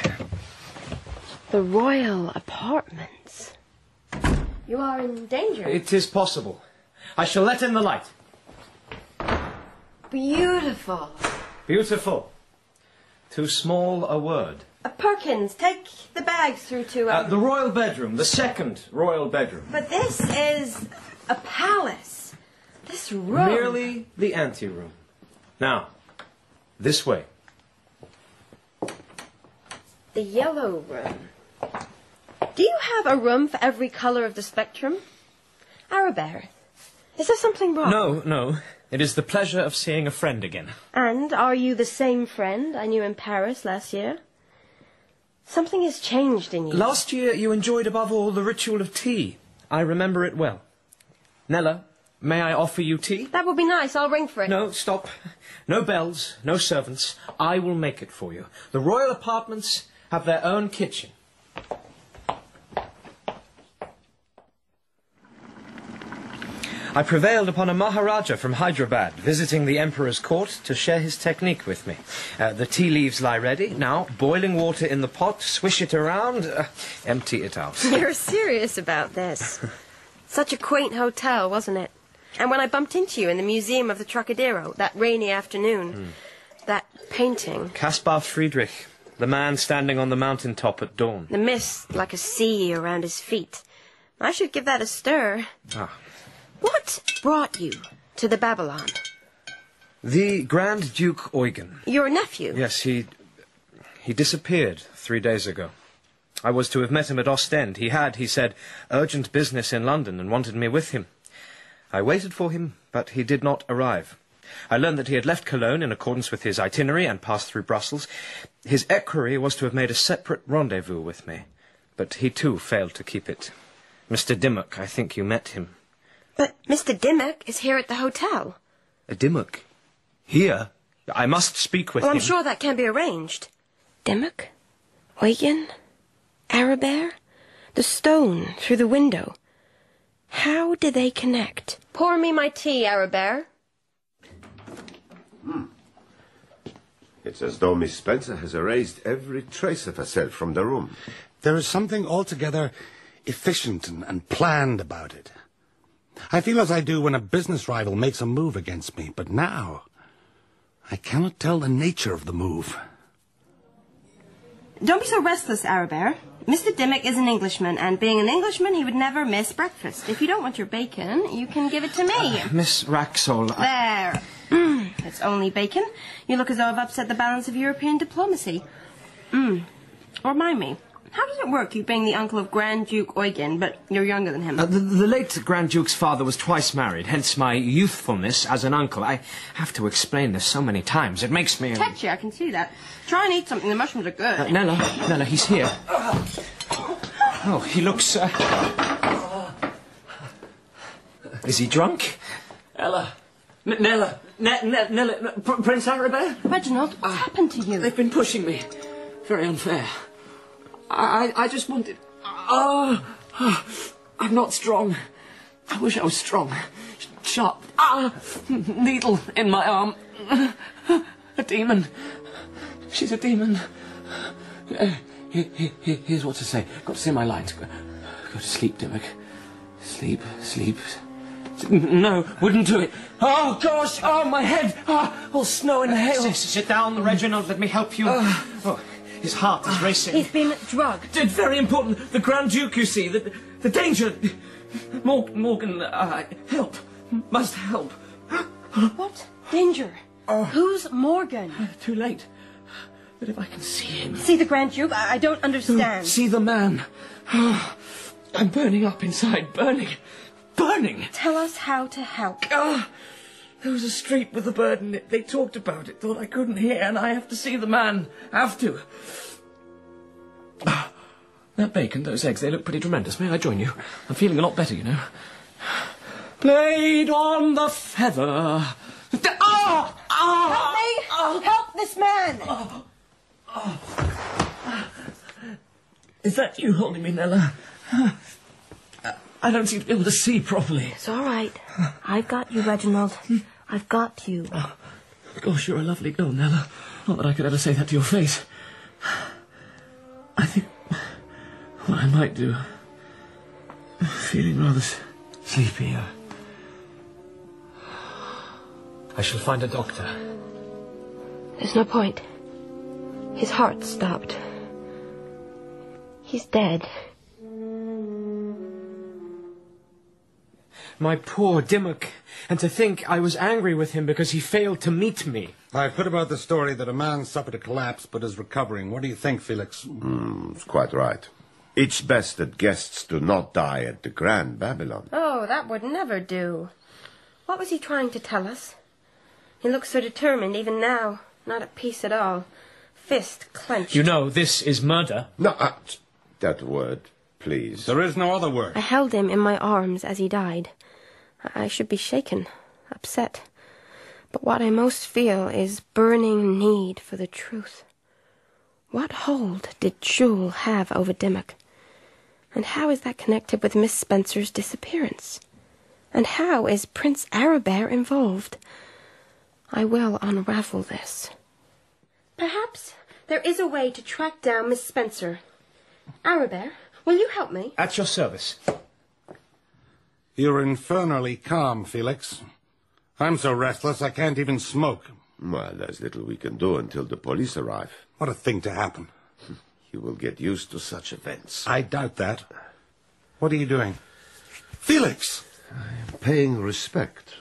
The royal apartments. You are in danger. It is possible. I shall let in the light. Beautiful. Beautiful. Too small a word. Perkins, take the bags through to... The royal bedroom, the second royal bedroom. But this is a palace. This room... Merely the anteroom. Now, this way. The yellow room. Do you have a room for every colour of the spectrum? Arabert, is there something wrong? No. It is the pleasure of seeing a friend again. And are you the same friend I knew in Paris last year? Something has changed in you. Last year you enjoyed above all the ritual of tea. I remember it well. Nella, may I offer you tea? That would be nice. I'll ring for it. No, stop. No bells, no servants. I will make it for you. The royal apartments have their own kitchen. I prevailed upon a Maharaja from Hyderabad, visiting the Emperor's court, to share his technique with me. The tea leaves lie ready. Now, boiling water in the pot, swish it around, empty it out. You're serious about this. Such a quaint hotel, wasn't it? And when I bumped into you in the Museum of the Trocadero, that rainy afternoon, that painting... Caspar Friedrich, the man standing on the mountain top at dawn. The mist like a sea around his feet. I should give that a stir. What brought you to the Babylon? The Grand Duke Eugen. Your nephew? Yes, he disappeared 3 days ago. I was to have met him at Ostend. He had, he said, urgent business in London and wanted me with him. I waited for him, but he did not arrive. I learned that he had left Cologne in accordance with his itinerary and passed through Brussels. His equerry was to have made a separate rendezvous with me, but he too failed to keep it. Mr. Dimmock, I think you met him. But Mr. Dimmock is here at the hotel. Dimmock? Here? I must speak with him. I'm sure that can be arranged. Dimmock? Eugen? Arabert? The stone through the window. How did they connect? Pour me my tea, Arabert. It's as though Miss Spencer has erased every trace of herself from the room. There is something altogether efficient and planned about it. I feel as I do when a business rival makes a move against me, but now I cannot tell the nature of the move. Don't be so restless, Arabert. Mr. Dimmock is an Englishman, and being an Englishman, he would never miss breakfast. If you don't want your bacon, you can give it to me. Miss Wraxall... There. It's only bacon. You look as though I've upset the balance of European diplomacy. Remind me, how does it work, you being the uncle of Grand Duke Eugen, but you're younger than him? The late Grand Duke's father was twice married, hence my youthfulness as an uncle. I have to explain this so many times. It makes me... Catchy, I can see that. Try and eat something. The mushrooms are good. Nella, he's here. Oh, he looks... Is he drunk? Ella. Nella, Prince Arabert? Reginald, what's happened to you? They've been pushing me. Very unfair. I just wanted... I'm not strong. I wish I was strong. Sharp. Needle in my arm. A demon. She's a demon. Here's what to say. Got to say my lines. Go to sleep, Dimmock. Sleep. No, wouldn't do it. Oh, gosh! Oh, my head! All snow and hail. Sit down, Reginald. Let me help you. His heart is racing. He's been drugged. It's very important. The Grand Duke, you see. The danger. Morgan, help. Must help. What? Danger? Who's Morgan? Too late. But if I can see him... See the Grand Duke? I don't understand. See the man. I'm burning up inside. Burning. Tell us how to help. There was a street with a bird in it. They talked about it. Thought I couldn't hear, and I have to see the man. Have to. That bacon, those eggs, they look pretty tremendous. May I join you? I'm feeling a lot better, you know. Blade on the feather. Help me! Help this man! Is that you holding me, Nella? I don't seem to be able to see properly. It's all right. I've got you, Reginald. I've got you. Gosh, you're a lovely girl, Nella. Not that I could ever say that to your face. I think what I might do... feeling rather sleepy. I shall find a doctor. There's no point. His heart stopped. He's dead. My poor Dimmock. And to think I was angry with him because he failed to meet me. I've heard about the story that a man suffered a collapse but is recovering. What do you think, Felix? It's quite right. It's best that guests do not die at the Grand Babylon. Oh, that would never do. What was he trying to tell us? He looks so determined even now. Not at peace at all. Fist clenched. You know, this is murder. No, that word, please. There is no other word. I held him in my arms as he died. I should be shaken, upset. But what I most feel is burning need for the truth. What hold did Jules have over Dimmock? And how is that connected with Miss Spencer's disappearance? And how is Prince Arabert involved? I will unravel this. Perhaps there is a way to track down Miss Spencer. Arabert, will you help me? At your service. You're infernally calm, Felix. I'm so restless I can't even smoke. Well, there's little we can do until the police arrive. What a thing to happen. You will get used to such events. I doubt that. What are you doing? Felix! I am paying respect.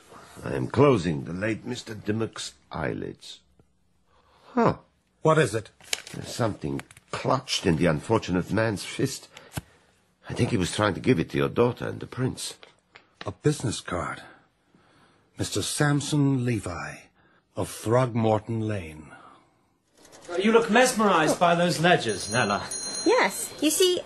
I am closing the late Mr. Dimmock's eyelids. Huh. What is it? There's something clutched in the unfortunate man's fist. I think he was trying to give it to your daughter and the prince. A business card. Mr. Samson Levi of Throgmorton Lane. You look mesmerized by those ledgers, Nella. Yes. You see,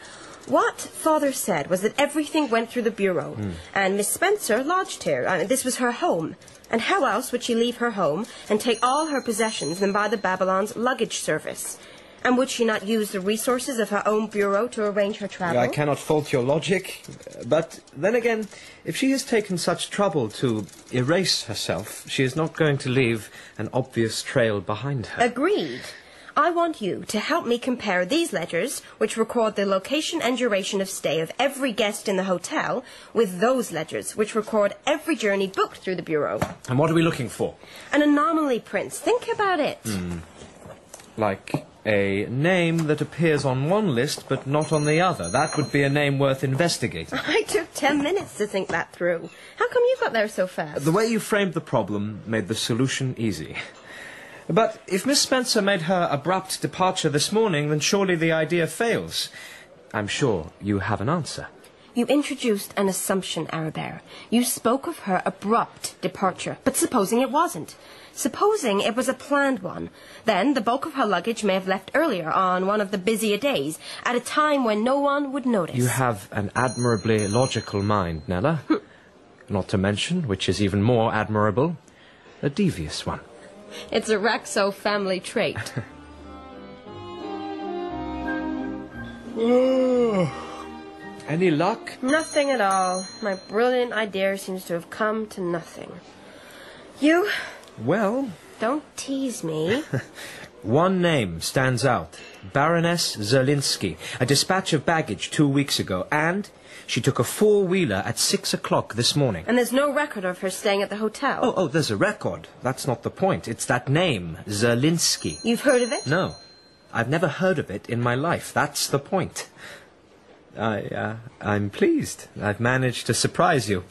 what Father said was that everything went through the bureau, and Miss Spencer lodged here. This was her home. And how else would she leave her home and take all her possessions than by the Babylon's luggage service? And would she not use the resources of her own bureau to arrange her travel? I cannot fault your logic, but then again, if she has taken such trouble to erase herself, she is not going to leave an obvious trail behind her. Agreed. I want you to help me compare these ledgers, which record the location and duration of stay of every guest in the hotel, with those ledgers, which record every journey booked through the bureau. And what are we looking for? An anomaly, Prince. Think about it. Like a name that appears on one list but not on the other. That would be a name worth investigating. I took 10 minutes to think that through. How come you got there so fast? The way you framed the problem made the solution easy. But if Miss Spencer made her abrupt departure this morning, then surely the idea fails. I'm sure you have an answer. You introduced an assumption, Arabert. You spoke of her abrupt departure. But supposing it wasn't? Supposing it was a planned one. Then the bulk of her luggage may have left earlier on one of the busier days, at a time when no one would notice. You have an admirably logical mind, Nella. Not to mention, which is even more admirable, a devious one. It's a Raxo family trait. Any luck? Nothing at all. My brilliant idea seems to have come to nothing. You? Well... Don't tease me. One name stands out. Baroness Zerlinski. A dispatch of baggage 2 weeks ago. And she took a 4-wheeler at 6 o'clock this morning. And there's no record of her staying at the hotel? Oh, there's a record. That's not the point. It's that name, Zerlinski. You've heard of it? No. I've never heard of it in my life. That's the point. I'm pleased. I've managed to surprise you.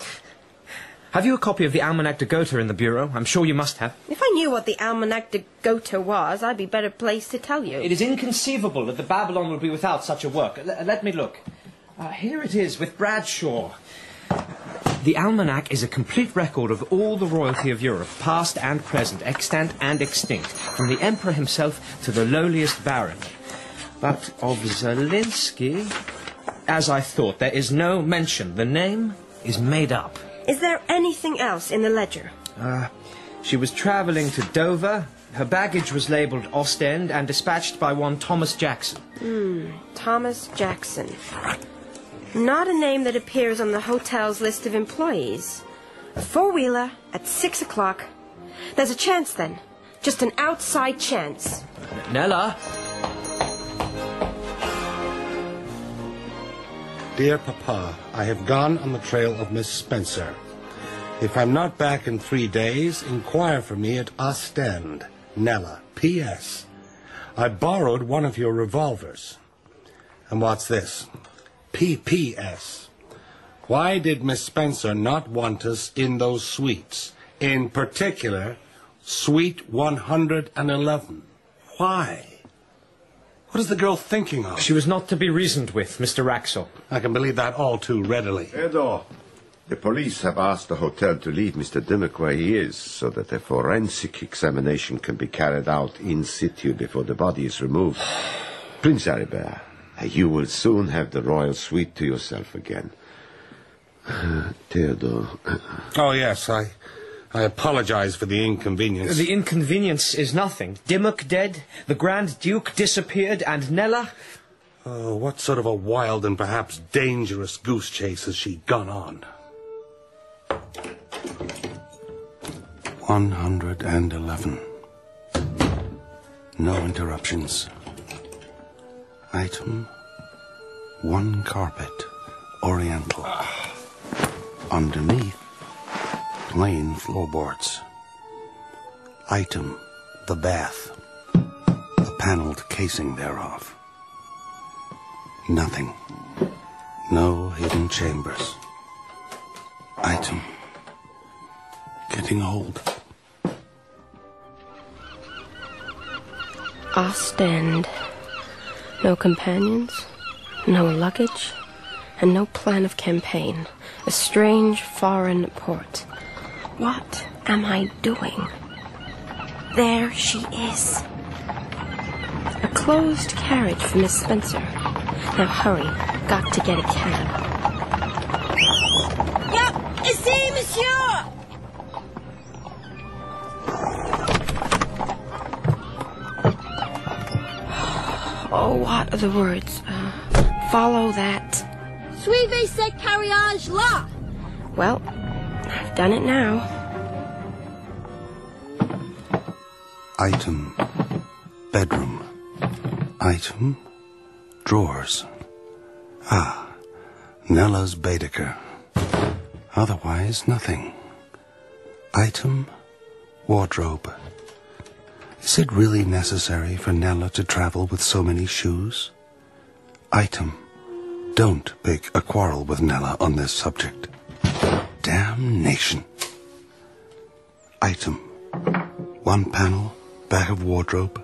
Have you a copy of the Almanac de Gotha in the bureau? I'm sure you must have. If I knew what the Almanac de Gotha was, I'd be better placed to tell you. It is inconceivable that the Babylon would be without such a work. Let me look. Here it is, with Bradshaw. The Almanac is a complete record of all the royalty of Europe, past and present, extant and extinct, from the Emperor himself to the lowliest baron. But of Zerlinski, as I thought, there is no mention. The name is made up. Is there anything else in the ledger? She was travelling to Dover. Her baggage was labelled Ostend and dispatched by one Thomas Jackson. Thomas Jackson. Not a name that appears on the hotel's list of employees. A four-wheeler at 6 o'clock. There's a chance then. Just an outside chance. Nella? Dear Papa, I have gone on the trail of Miss Spencer. If I'm not back in 3 days, inquire for me at Ostend. Nella. P.S. I borrowed one of your revolvers. And what's this? P.P.S. Why did Miss Spencer not want us in those suites? In particular, Suite 111. Why? What is the girl thinking of? She was not to be reasoned with, Mr. Wraxall. I can believe that all too readily. Edo, the police have asked the hotel to leave Mr. Dimmock where he is, so that a forensic examination can be carried out in situ before the body is removed. Prince Aribert, you will soon have the royal suite to yourself again. Theodore. Oh, yes, I apologize for the inconvenience. The inconvenience is nothing. Dimmock dead, the Grand Duke disappeared, and Nella... Oh, what sort of a wild and perhaps dangerous goose chase has she gone on? 111. No interruptions. Item, 1 carpet, oriental. Underneath, plain floorboards. Item, the bath, the paneled casing thereof. Nothing. No hidden chambers. Item, getting old. Ostend. No companions, no luggage, and no plan of campaign. A strange foreign port. What am I doing? There she is. A closed carriage for Miss Spencer. Now hurry, got to get a cab. Yeah, ici, monsieur! Oh, what are the words? Follow that. Suivez cette carriage-là! Well, I've done it now. Item, bedroom. Item, drawers. Ah, Nella's Baedeker. Otherwise, nothing. Item, wardrobe. Is it really necessary for Nella to travel with so many shoes? Item, don't pick a quarrel with Nella on this subject. Damnation. Item, 1 panel, back of wardrobe.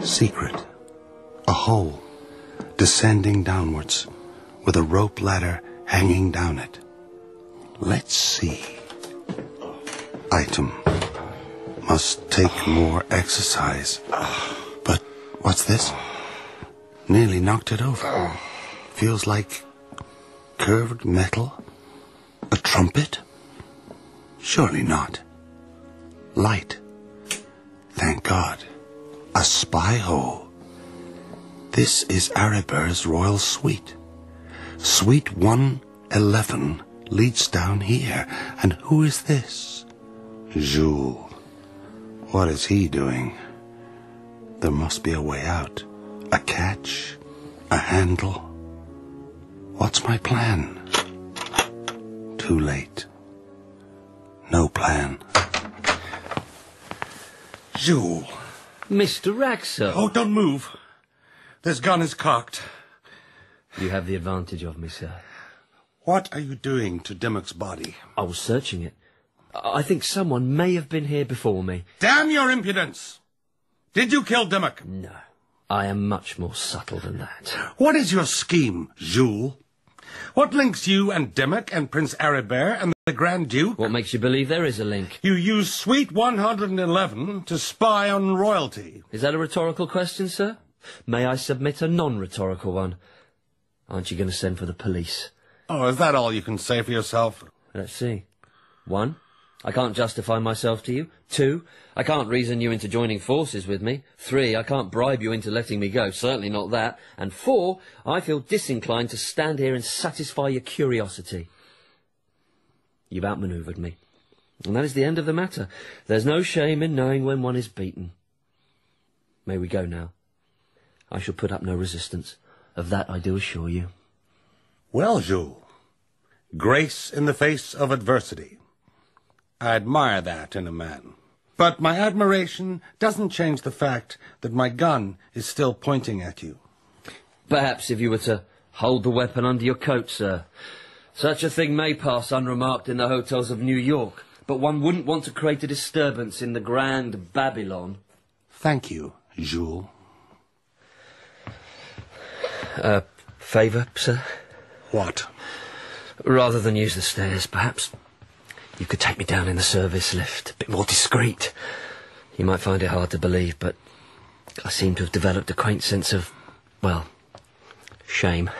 Secret. A hole, descending downwards, with a rope ladder hanging down it. Let's see. Item, must take more exercise. But what's this? Nearly knocked it over. Feels like curved metal. A trumpet? Surely not. Light. Thank God. A spy hole. This is Aribert's royal suite. Suite 111 leads down here. And who is this? Jules. What is he doing? There must be a way out. A catch? A handle? What's my plan? Too late. No plan. Jules. Mr. Wraxall. Oh, don't move. This gun is cocked. You have the advantage of me, sir. What are you doing to Dimmock's body? I was searching it. I think someone may have been here before me. Damn your impudence! Did you kill Dimmock? No. I am much more subtle than that. What is your scheme, Jules? What links you and Dimmock and Prince Aribert and the Grand Duke? What makes you believe there is a link? You use Suite 111 to spy on royalty. Is that a rhetorical question, sir? May I submit a non-rhetorical one? Aren't you going to send for the police? Oh, is that all you can say for yourself? Let's see. 1, I can't justify myself to you. 2, I can't reason you into joining forces with me. 3, I can't bribe you into letting me go. Certainly not that. And 4, I feel disinclined to stand here and satisfy your curiosity. You've outmanoeuvred me. And that is the end of the matter. There's no shame in knowing when one is beaten. May we go now? I shall put up no resistance. Of that I do assure you. Well, Jules, grace in the face of adversity. I admire that in a man. But my admiration doesn't change the fact that my gun is still pointing at you. Perhaps if you were to hold the weapon under your coat, sir. Such a thing may pass unremarked in the hotels of New York, but one wouldn't want to create a disturbance in the Grand Babylon. Thank you, Jules. Favour, sir? What? Rather than use the stairs, perhaps you could take me down in the service lift, a bit more discreet. You might find it hard to believe, but I seem to have developed a quaint sense of, well, shame.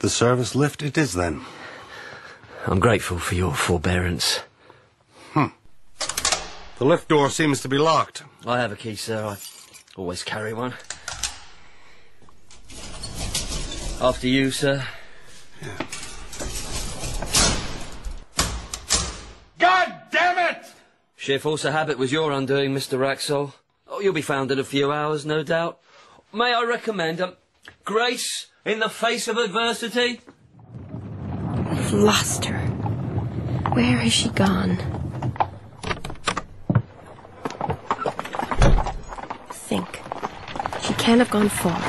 The service lift it is, then. I'm grateful for your forbearance. The lift door seems to be locked. I have a key, sir. I always carry one. After you, sir. Yeah. God damn it! Sheer force of habit was your undoing, Mr. Wraxall. Oh, you'll be found in a few hours, no doubt. May I recommend grace in the face of adversity? I've lost her. Where has she gone? Think. She can't have gone far.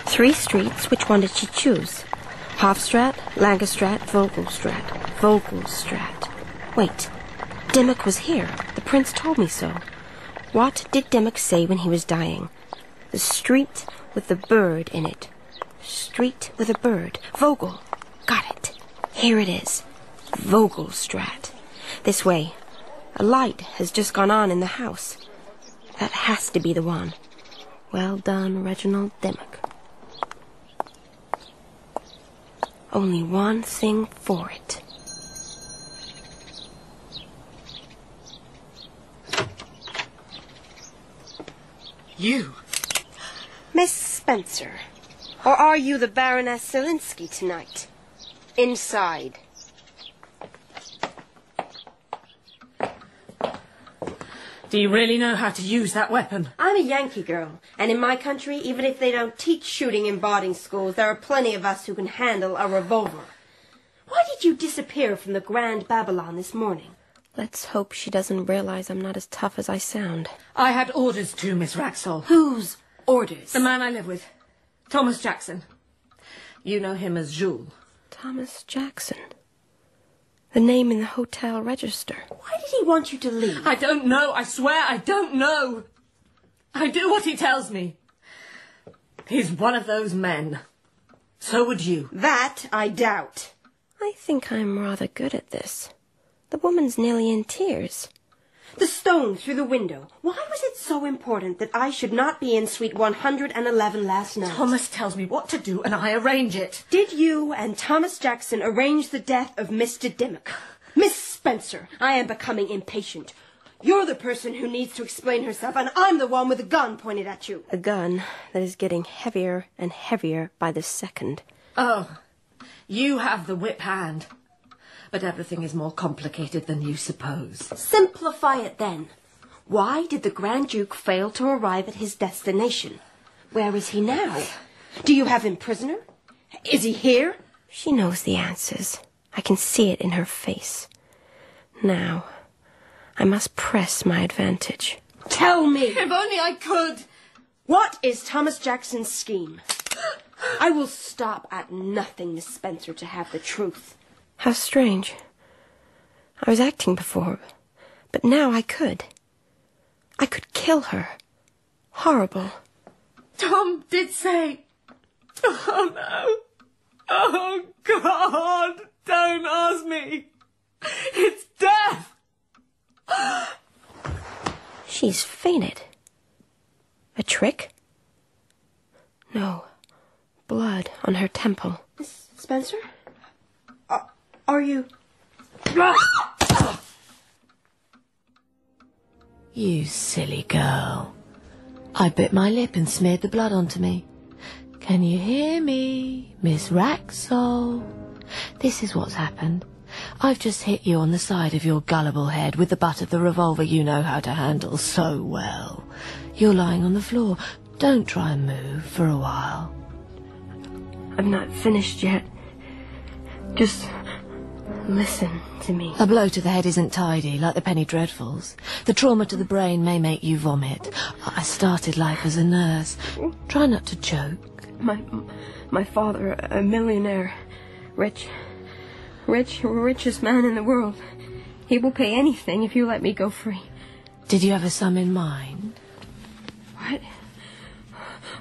3 streets, which one did she choose? Hofstraat, Langerstraat, Vogelstraat. Vogelstraat. Wait. Dimmock was here. The prince told me so. What did Dimmock say when he was dying? The street with the bird in it. Street with a bird. Vogel. Got it. Here it is. Vogelstraat. This way. A light has just gone on in the house. That has to be the one. Well done, Reginald Dimmock. Only one thing for it. You? Miss Spencer. Or are you the Baroness Zelinsky tonight? Inside. Do you really know how to use that weapon? I'm a Yankee girl, and in my country, even if they don't teach shooting in boarding schools, there are plenty of us who can handle a revolver. Why did you disappear from the Grand Babylon this morning? Let's hope she doesn't realize I'm not as tough as I sound. I had orders to, Miss Wraxall. Whose orders? The man I live with. Thomas Jackson. You know him as Jules. Thomas Jackson. The name in the hotel register. Why did he want you to leave? I don't know. I swear I don't know. I do what he tells me. He's one of those men. So would you. That I doubt. I think I'm rather good at this. The woman's nearly in tears. The stone through the window. Why was it so important that I should not be in suite 111 last night? Thomas tells me what to do and I arrange it. Did you and Thomas Jackson arrange the death of Mr. Dimmock? Miss Spencer, I am becoming impatient. You're the person who needs to explain herself, and I'm the one with a gun pointed at you. A gun that is getting heavier and heavier by the second. Oh, you have the whip hand. But everything is more complicated than you suppose. Simplify it then. Why did the Grand Duke fail to arrive at his destination? Where is he now? Do you have him prisoner? Is he here? She knows the answers. I can see it in her face. Now, I must press my advantage. Tell me! If only I could! What is Thomas Jackson's scheme? I will stop at nothing, Miss Spencer, to have the truth. How strange. I was acting before, but now I could. I could kill her. Horrible. Tom did say... Oh, no. Oh, God. Don't ask me. It's death. She's fainted. A trick? No. Blood on her temple. Miss Spencer? Are you... You silly girl. I bit my lip and smeared the blood onto me. Can you hear me, Miss Raxol? This is what's happened. I've just hit you on the side of your gullible head with the butt of the revolver you know how to handle so well. You're lying on the floor. Don't try and move for a while. I'm not finished yet. Just listen to me. A blow to the head isn't tidy, like the Penny Dreadfuls. The trauma to the brain may make you vomit. I started life as a nurse. Try not to choke. My father, a millionaire. Richest man in the world. He will pay anything if you let me go free. Did you have a sum in mind?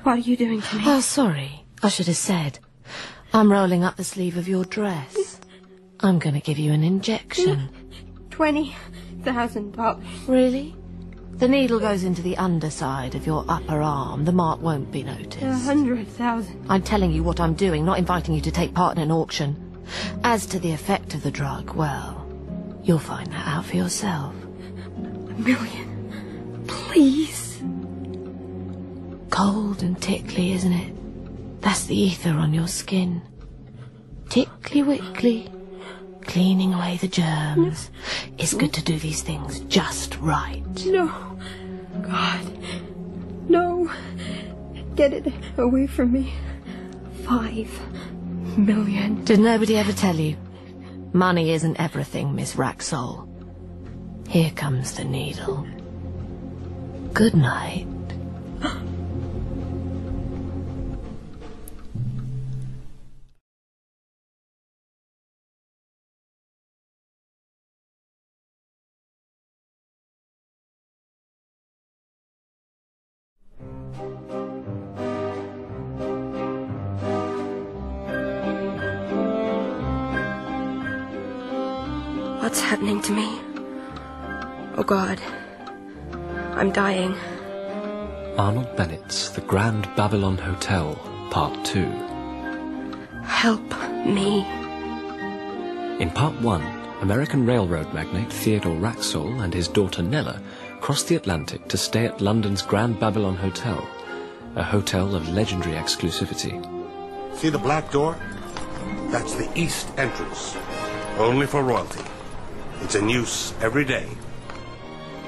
What are you doing to me? Oh, sorry. I should have said. I'm rolling up the sleeve of your dress. I'm going to give you an injection. $20,000. Really? The needle goes into the underside of your upper arm. The mark won't be noticed. 100,000. I'm telling you what I'm doing, not inviting you to take part in an auction. As to the effect of the drug, well, you'll find that out for yourself. $1 million. Please. Cold and tickly, isn't it? That's the ether on your skin. Tickly-wickly. Cleaning away the germs. It's good to do these things just right. No. God. No. Get it away from me. $5 million. Did nobody ever tell you? Money isn't everything, Miss Raxol. Here comes the needle. Good night. What's happening to me? Oh, God. I'm dying. Arnold Bennett's The Grand Babylon Hotel, Part 2. Help me. In Part 1, American railroad magnate Theodore Raxol and his daughter Nella crossed the Atlantic to stay at London's Grand Babylon Hotel, a hotel of legendary exclusivity. See the black door? That's the east entrance. Only for royalty. It's in use every day.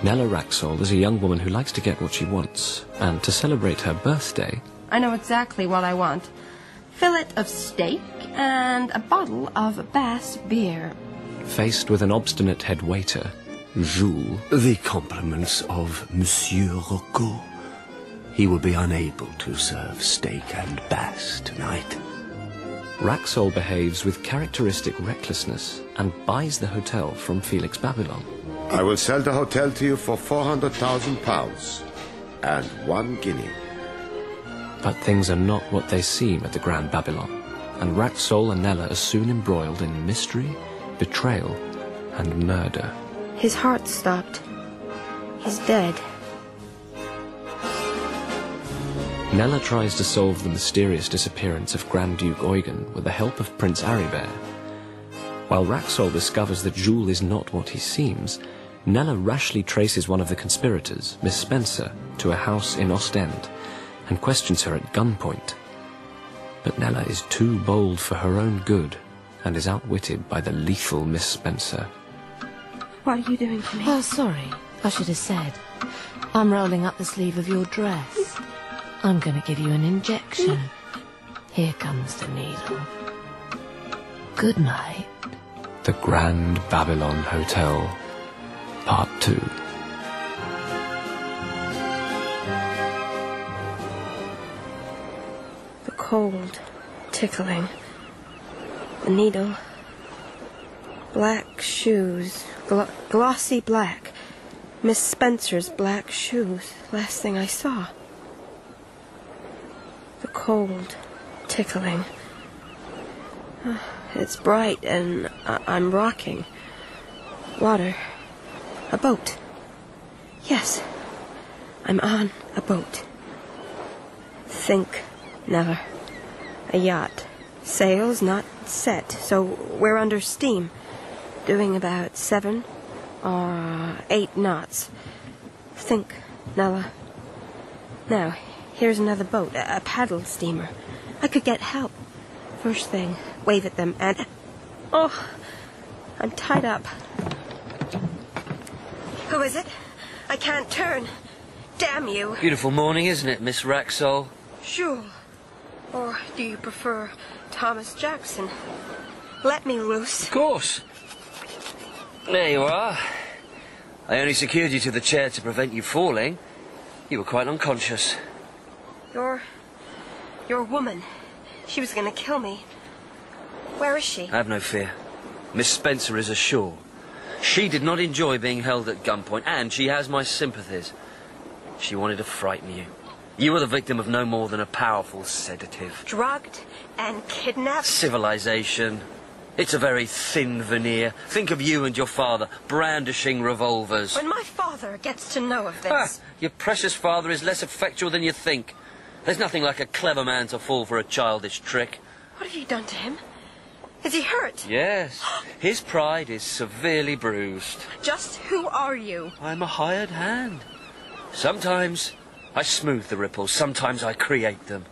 Nella Raxol is a young woman who likes to get what she wants, and to celebrate her birthday... I know exactly what I want. Fillet of steak and a bottle of Bass beer. Faced with an obstinate head waiter, Jules... The compliments of Monsieur Rocco. He will be unable to serve steak and Bass tonight. Raxol behaves with characteristic recklessness and buys the hotel from Felix Babylon. I will sell the hotel to you for £400,000 and 1 guinea. But things are not what they seem at the Grand Babylon, and Raxol and Nella are soon embroiled in mystery, betrayal, and murder. His heart stopped. He's dead. Nella tries to solve the mysterious disappearance of Grand Duke Eugen with the help of Prince Aribert. While Raxol discovers that Jules is not what he seems, Nella rashly traces one of the conspirators, Miss Spencer, to a house in Ostend and questions her at gunpoint. But Nella is too bold for her own good and is outwitted by the lethal Miss Spencer. What are you doing to me? Oh, sorry. I should have said. I'm rolling up the sleeve of your dress. I'm going to give you an injection. Here comes the needle. Good night. The Grand Babylon Hotel, Part 2. The cold, tickling. The needle. Black shoes. Glossy black. Miss Spencer's black shoes. Last thing I saw. The cold, tickling. It's bright and I'm rocking. Water. A boat. Yes, I'm on a boat. Think, never. A yacht. Sails not set, so we're under steam. Doing about 7 or 8 knots. Think, Nella. Now, here's another boat, a paddle steamer. I could get help. First thing, wave at them and... Oh, I'm tied up. Who is it? I can't turn. Damn you. Beautiful morning, isn't it, Miss Wraxall? Jules. Or do you prefer Thomas Jackson? Let me loose. Of course. There you are. I only secured you to the chair to prevent you falling. You were quite unconscious. Your woman. She was going to kill me. Where is she? Have no fear. Miss Spencer is ashore. She did not enjoy being held at gunpoint, and she has my sympathies. She wanted to frighten you. You were the victim of no more than a powerful sedative. Drugged and kidnapped? Civilization. It's a very thin veneer. Think of you and your father brandishing revolvers. When my father gets to know of this... Your precious father is less effectual than you think. There's nothing like a clever man to fall for a childish trick. What have you done to him? Is he hurt? Yes. His pride is severely bruised. Just who are you? I'm a hired hand. Sometimes I smooth the ripples, sometimes I create them.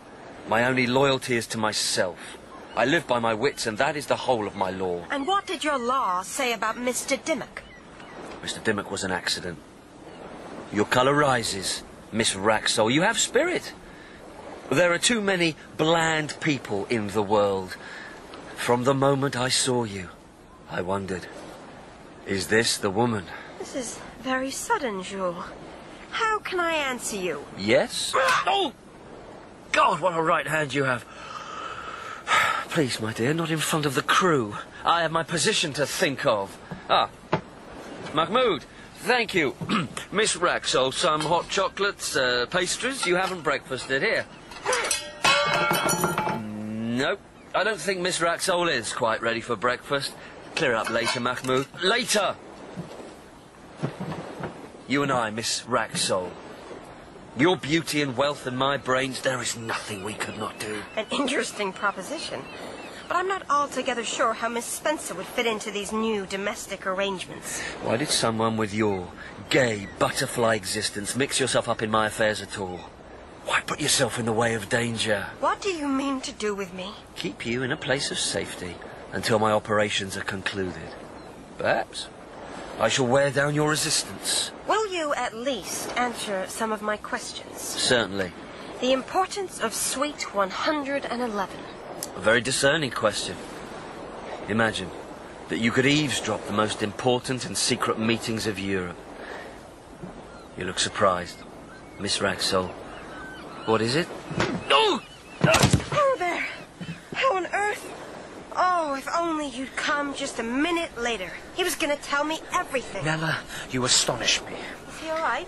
My only loyalty is to myself. I live by my wits, and that is the whole of my law. And what did your law say about Mr. Dimmock? Mr. Dimmock was an accident. Your colour rises, Miss Wraxall. You have spirit. There are too many bland people in the world. From the moment I saw you, I wondered, is this the woman? This is very sudden, Jules. How can I answer you? Yes? Oh! God, what a right hand you have. Please, my dear, not in front of the crew. I have my position to think of. Mahmoud, thank you. Miss Wraxall, some hot chocolates, pastries. You haven't breakfasted here. Nope. I don't think Miss Wraxall is quite ready for breakfast. Clear up later, Mahmoud. Later! You and I, Miss Wraxall. Your beauty and wealth and my brains, there is nothing we could not do. An interesting proposition. But I'm not altogether sure how Miss Spencer would fit into these new domestic arrangements. Why did someone with your gay butterfly existence mix yourself up in my affairs at all? Why put yourself in the way of danger? What do you mean to do with me? Keep you in a place of safety until my operations are concluded. Perhaps I shall wear down your resistance. Will you at least answer some of my questions? Certainly. The importance of Suite 111. A very discerning question. Imagine that you could eavesdrop the most important and secret meetings of Europe. You look surprised, Miss Wraxall. What is it? Oh! Oh, there! How on earth? Oh, if only you'd come just a minute later. He was going to tell me everything. Nella, you astonish me. Is he all right?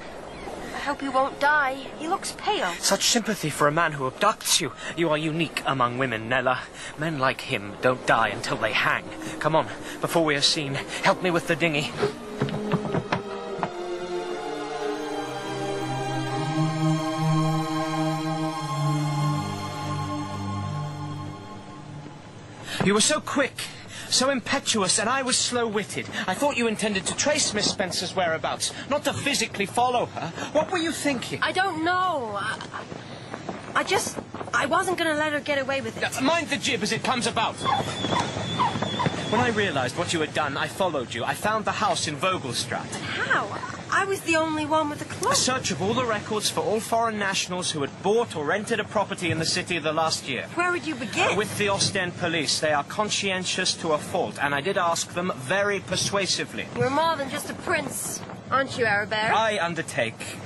I hope he won't die. He looks pale. Such sympathy for a man who abducts you. You are unique among women, Nella. Men like him don't die until they hang. Come on, before we are seen, help me with the dinghy. You were so quick, so impetuous, and I was slow-witted. I thought you intended to trace Miss Spencer's whereabouts, not to physically follow her. What were you thinking? I don't know. I wasn't going to let her get away with it. Mind the jib as it comes about. When I realized what you had done, I followed you. I found the house in Vogelstraat. But how? I was the only one with a clue. A search of all the records for all foreign nationals who had bought or rented a property in the city the last year. Where would you begin? With the Ostend police. They are conscientious to a fault, and I did ask them very persuasively. You're more than just a prince, aren't you, Arabert? I undertake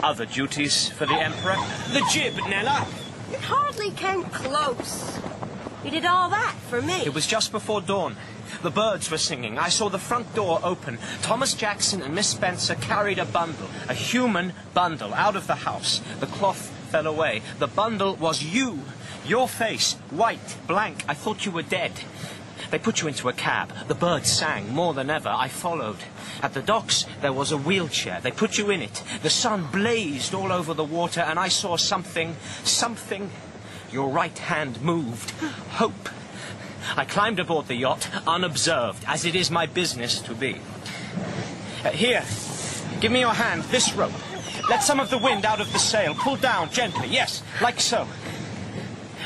other duties for the Emperor. The jib, Nella! You hardly came close. You did all that for me. It was just before dawn. The birds were singing. I saw the front door open. Thomas Jackson and Miss Spencer carried a bundle, a human bundle, out of the house. The cloth fell away. The bundle was you. Your face, white, blank. I thought you were dead. They put you into a cab. The birds sang more than ever. I followed. At the docks, there was a wheelchair. They put you in it. The sun blazed all over the water, and I saw something. Your right hand moved. Hope. I climbed aboard the yacht, unobserved, as it is my business to be. Here, give me your hand, this rope. Let some of the wind out of the sail. Pull down gently. Yes, like so.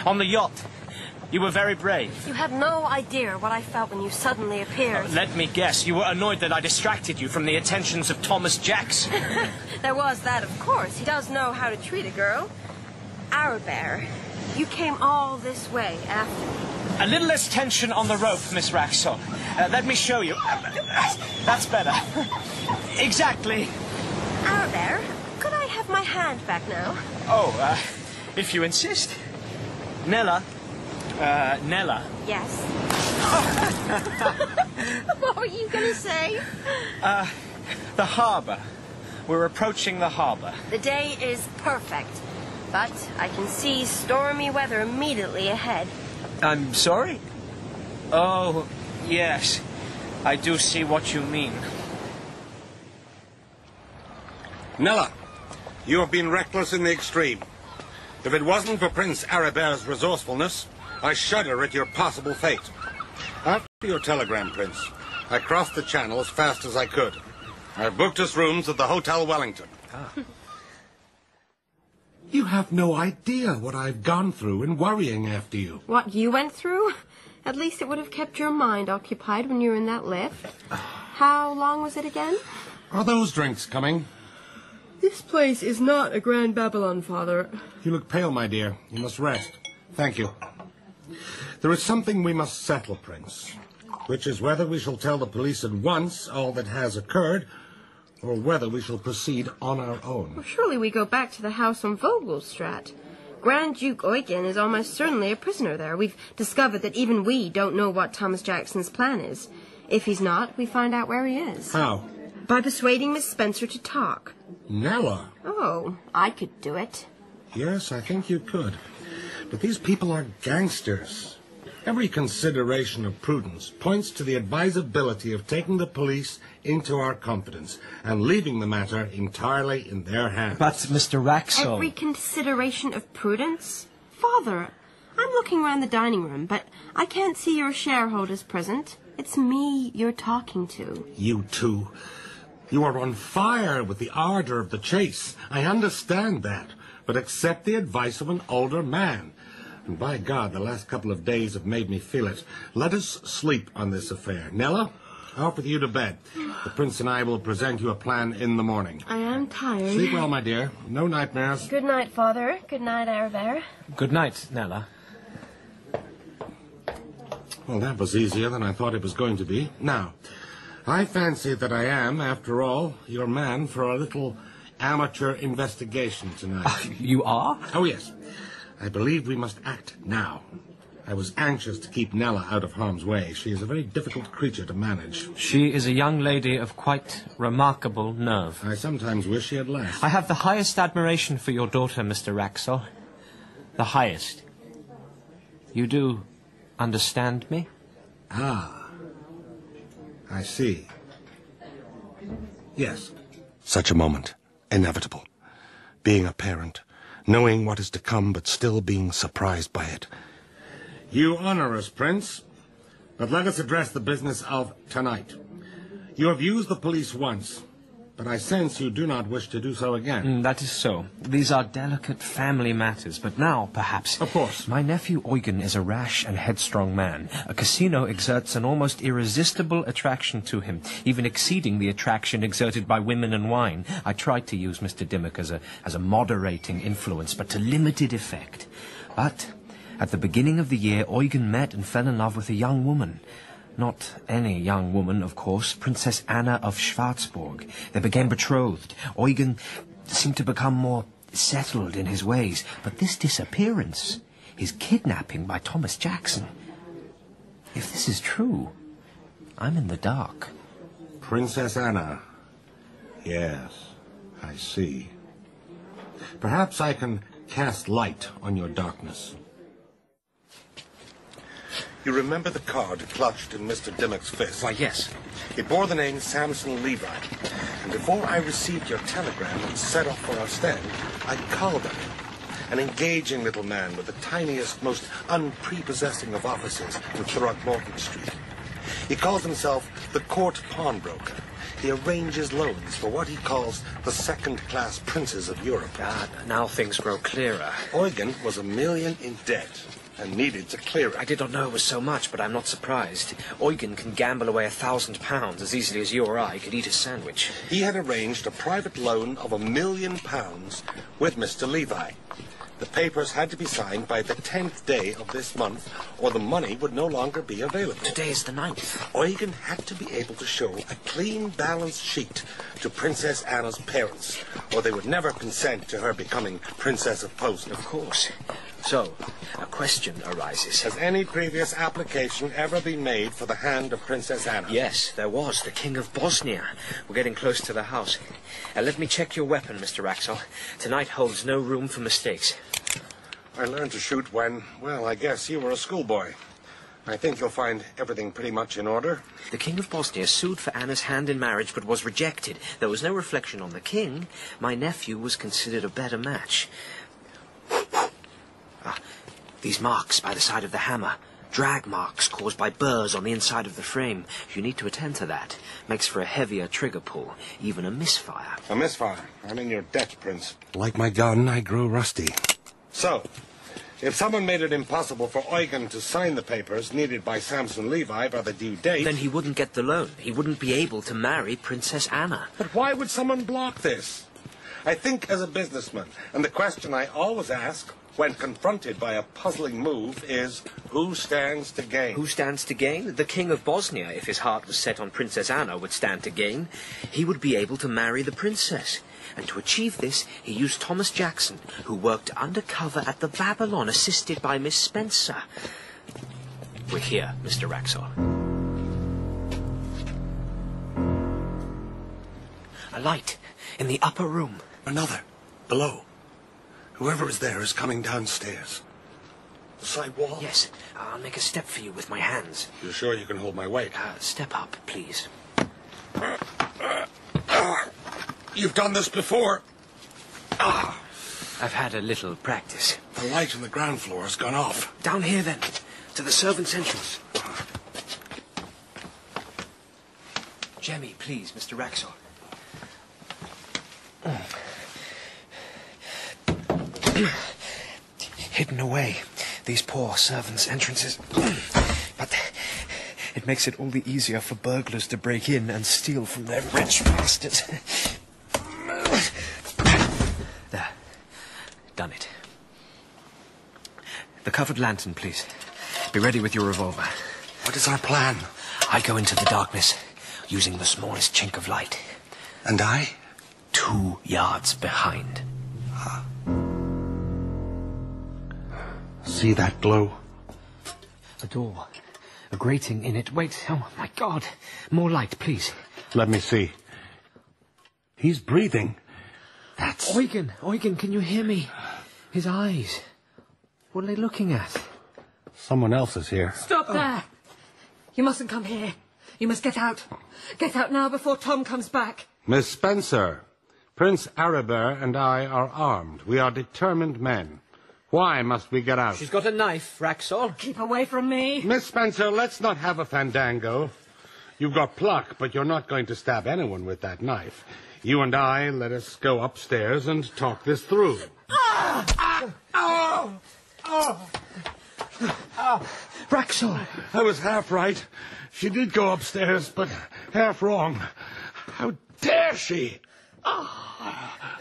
On the yacht, you were very brave. You have no idea what I felt when you suddenly appeared. Let me guess. You were annoyed that I distracted you from the attentions of Thomas Jackson. There was that, of course. He does know how to treat a girl. Arabert, you came all this way after me. A little less tension on the rope, Miss Raxall. Let me show you. That's better. Exactly. Arabert, could I have my hand back now? Oh, if you insist. Nella. Nella. Yes. What were you going to say? The harbour. We're approaching the harbour. The day is perfect, but I can see stormy weather immediately ahead. I'm sorry? Oh, yes. I do see what you mean. Nella, you have been reckless in the extreme. If it wasn't for Prince Arabert's resourcefulness, I shudder at your possible fate. After your telegram, Prince, I crossed the channel as fast as I could. I booked us rooms at the Hotel Wellington. You have no idea what I've gone through in worrying after you. What you went through? At least it would have kept your mind occupied when you were in that lift. How long was it again? Are those drinks coming? This place is not a Grand Babylon, Father. You look pale, my dear. You must rest. Thank you. There is something we must settle, Prince, which is whether we shall tell the police at once all that has occurred, or whether we shall proceed on our own. Well, surely we go back to the house on Vogelstraat. Grand Duke Eugen is almost certainly a prisoner there. We've discovered that even we don't know what Thomas Jackson's plan is. If he's not, we find out where he is. How? By persuading Miss Spencer to talk. Nella? Oh, I could do it. Yes, I think you could. But these people are gangsters. Every consideration of prudence points to the advisability of taking the police into our confidence and leaving the matter entirely in their hands. But, Mr. Raxall... Every consideration of prudence? Father, I'm looking around the dining room, but I can't see your shareholders present. It's me you're talking to. You two. You are on fire with the ardor of the chase. I understand that. But accept the advice of an older man. And by God, the last couple of days have made me feel it. Let us sleep on this affair. Nella, off with you to bed. The Prince and I will present you a plan in the morning. I am tired. Sleep well, my dear. No nightmares. Good night, Father. Good night, Arabert. Good night, Nella. Well, that was easier than I thought it was going to be. Now, I fancy that I am, after all, your man for a little amateur investigation tonight. You are? Oh, yes. I believe we must act now. I was anxious to keep Nella out of harm's way. She is a very difficult creature to manage. She is a young lady of quite remarkable nerve. I sometimes wish she had less. I have the highest admiration for your daughter, Mr. Raxall. The highest. You do understand me? Ah. I see. Yes. Such a moment. Inevitable. Being a parent. Knowing what is to come, but still being surprised by it. You honor us, Prince, but let us address the business of tonight. You have used the police once, but I sense you do not wish to do so again. That is so. These are delicate family matters, but now, perhaps... Of course. My nephew Eugen is a rash and headstrong man. A casino exerts an almost irresistible attraction to him, even exceeding the attraction exerted by women and wine. I tried to use Mr. Dimmock as a moderating influence, but to limited effect. But at the beginning of the year, Eugen met and fell in love with a young woman. Not any young woman, of course, Princess Anna of Schwarzburg. They became betrothed. Eugen seemed to become more settled in his ways. But this disappearance, his kidnapping by Thomas Jackson, if this is true, I'm in the dark. Princess Anna. Yes, I see. Perhaps I can cast light on your darkness. You remember the card clutched in Mr. Dimmock's fist? Why, yes. It bore the name Samson Levi. And before I received your telegram and set off for Ostend, I called on him. An engaging little man with the tiniest, most unprepossessing of offices in Throckmorton Street. He calls himself the court pawnbroker. He arranges loans for what he calls the second-class princes of Europe. Now things grow clearer. Eugen was $1 million in debt and needed to clear it. I did not know it was so much, but I'm not surprised. Eugen can gamble away £1,000 as easily as you or I could eat a sandwich. He had arranged a private loan of £1 million with Mr. Levi. The papers had to be signed by the 10th day of this month, or the money would no longer be available. Today is the 9th. Eugen had to be able to show a clean balance sheet to Princess Anna's parents, or they would never consent to her becoming Princess of Posen. Of course. So, a question arises. Has any previous application ever been made for the hand of Princess Anna? Yes, there was. The King of Bosnia. We're getting close to the house. Let me check your weapon, Mr. Raxall. Tonight holds no room for mistakes. I learned to shoot when, well, I guess you were a schoolboy. I think you'll find everything pretty much in order. The King of Bosnia sued for Anna's hand in marriage, but was rejected. There was no reflection on the king. My nephew was considered a better match. These marks by the side of the hammer. Drag marks caused by burrs on the inside of the frame. You need to attend to that. Makes for a heavier trigger pull. Even a misfire. A misfire? I'm in your debt, Prince. Like my gun, I grew rusty. So, if someone made it impossible for Eugen to sign the papers needed by Samson Levi by the due date... Then he wouldn't get the loan. He wouldn't be able to marry Princess Anna. But why would someone block this? I think as a businessman, and the question I always ask when confronted by a puzzling move is, who stands to gain? Who stands to gain? The King of Bosnia, if his heart was set on Princess Anna, would stand to gain. He would be able to marry the princess. And to achieve this, he used Thomas Jackson, who worked undercover at the Babylon, assisted by Miss Spencer. We're here, Mr. Raxall. A light in the upper room. Another. Below. Whoever is there is coming downstairs. The side wall? Yes. I'll make a step for you with my hands. You're sure you can hold my weight? Step up, please. You've done this before. I've had a little practice. The light on the ground floor has gone off. Down here, then. To the servants' entrance. Jemmy, please, Mr. Raxall. Hidden away, these poor servants' entrances. But it makes it all the easier for burglars to break in and steal from their rich bastards. There. Done it. The covered lantern, please. Be ready with your revolver. What is our plan? I go into the darkness, using the smallest chink of light. And I? 2 yards behind. See that glow? A door. A grating in it. Wait, oh my God. More light, please. Let me see. He's breathing. That's... Eugen, can you hear me? His eyes. What are they looking at? Someone else is here. Stop there! You mustn't come here. You must get out. Get out now before Tom comes back. Miss Spencer, Prince Aribert and I are armed. We are determined men. Why must we get out? She's got a knife, Raxall. Keep away from me. Miss Spencer, let's not have a fandango. You've got pluck, but you're not going to stab anyone with that knife. You and I, let us go upstairs and talk this through. Raxall! I was half right. She did go upstairs, but half wrong. How dare she?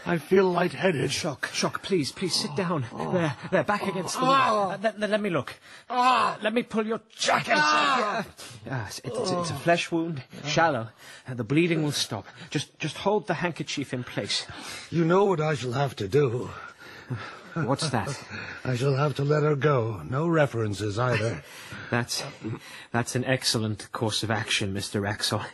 I feel lightheaded. Shock, please sit down. There, back against the wall. Let me look. Let me pull your jacket. Yes, it's a flesh wound, shallow. The bleeding will stop. Just hold the handkerchief in place. You know what I shall have to do. What's that? I shall have to let her go. No references either. That's an excellent course of action, Mr. Raxall.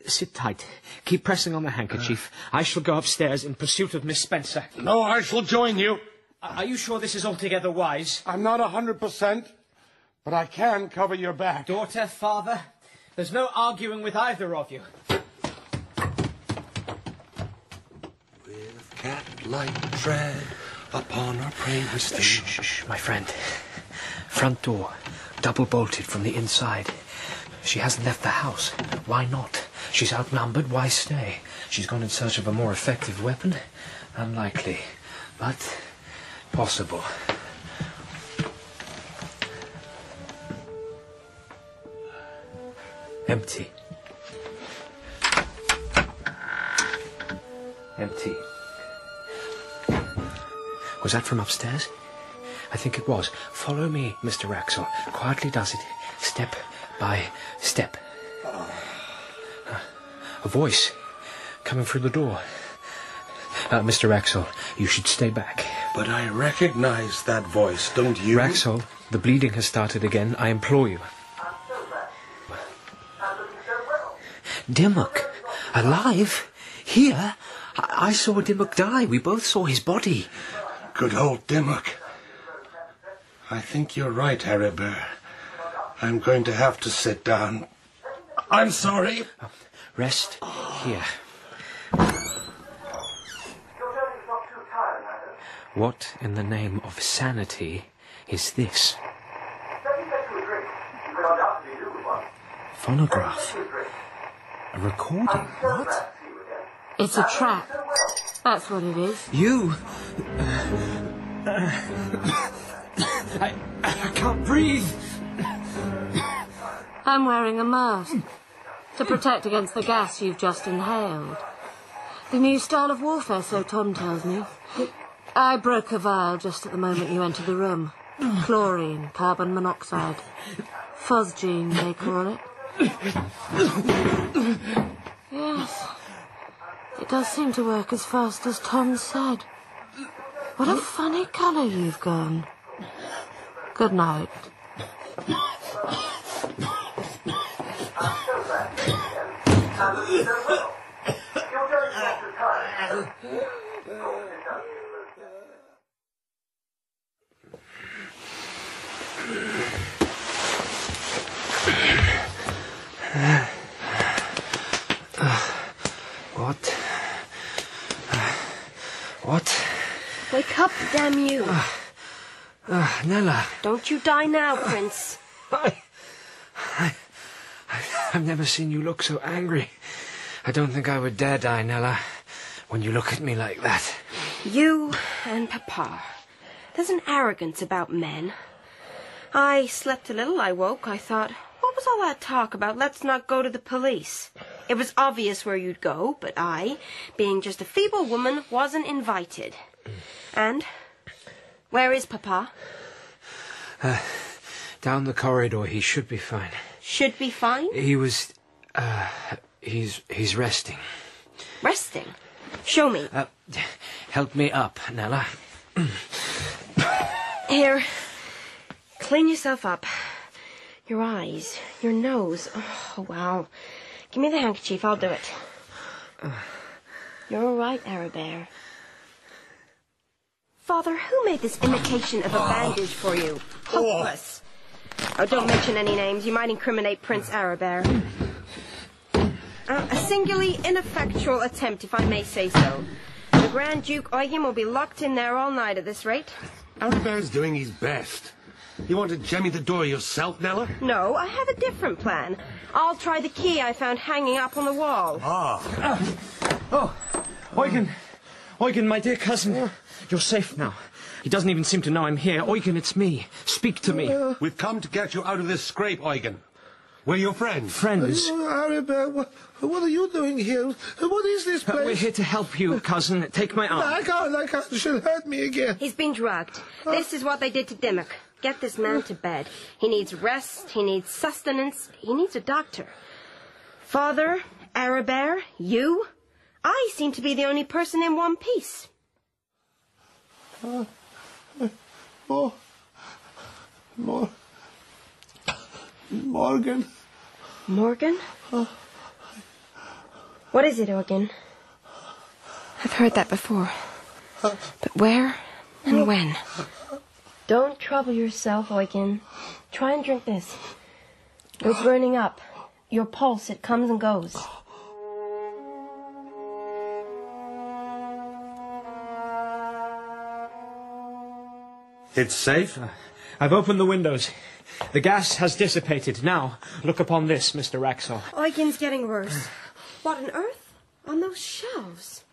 Sit tight. Keep pressing on the handkerchief. I shall go upstairs in pursuit of Miss Spencer. No, I shall join you. Are you sure this is altogether wise? I'm not 100%, but I can cover your back. Daughter, father, there's no arguing with either of you. With cat-like tread upon our prey we stand. Shh, my friend. Front door, double bolted from the inside. She hasn't left the house. Why not? She's outnumbered. Why stay? She's gone in search of a more effective weapon. Unlikely, but possible. Empty. Empty. Was that from upstairs? I think it was. Follow me, Mr. Wraxall. Quietly does it. Step by step. A voice coming through the door. Mr. Wraxall, you should stay back. But I recognize that voice, don't you? Wraxall, the bleeding has started again. I implore you. Dimmock? Alive? Here? I saw Dimmock die. We both saw his body. Good old Dimmock. I think you're right, Aribert. I'm going to have to sit down. I'm sorry. Rest here. What in the name of sanity is this? Phonograph. A recording. What? It's a trap. That's what it is. You... I can't breathe. I'm wearing a mask to protect against the gas you've just inhaled. The new style of warfare, so Tom tells me. I broke a vial just at the moment you entered the room. Chlorine, carbon monoxide. Phosgene, they call it. Yes. It does seem to work as fast as Tom said. What a funny colour you've gone. Good night. What? Wake up, damn you. Nella. Don't you die now, Prince. I've never seen you look so angry. I don't think I would dare die, Nella, when you look at me like that. You and Papa. There's an arrogance about men. I slept a little, I woke. I thought, what was all that talk about? Let's not go to the police. It was obvious where you'd go, but I, being just a feeble woman, wasn't invited. And where is Papa? Down the corridor. He should be fine. Should be fine? He was... He's resting. Resting? Show me. Help me up, Nella. Here. Clean yourself up. Your eyes. Your nose. Oh, wow. Give me the handkerchief. I'll do it. You're all right, Aribert. Father, who made this imitation of a bandage for you? Hopeless. Oh, don't mention any names. You might incriminate Prince Aribert. A singularly ineffectual attempt, if I may say so. The Grand Duke Eugen will be locked in there all night at this rate. Aribert's doing his best. You want to jemmy the door yourself, Nella? No, I have a different plan. I'll try the key I found hanging up on the wall. Eugen, my dear cousin. You're safe now. He doesn't even seem to know I'm here. Eugen, it's me. Speak to me. We've come to get you out of this scrape, Eugen. We're your friends. Friends? Aribert, what are you doing here? What is this place? We're here to help you, cousin. Take my arm. I can't. She'll hurt me again. He's been drugged. This is what they did to Dimmock. Get this man to bed. He needs rest. He needs sustenance. He needs a doctor. Father, Aribert, you? I seem to be the only person in one piece. Morgan. Morgan? What is it, Eugen? I've heard that before. But where and when? Don't trouble yourself, Eugen. Try and drink this. You're burning up. Your pulse, it comes and goes. It's safe? I've opened the windows. The gas has dissipated. Now, look upon this, Mr. Raxall. Eugen's getting worse. What on earth? On those shelves.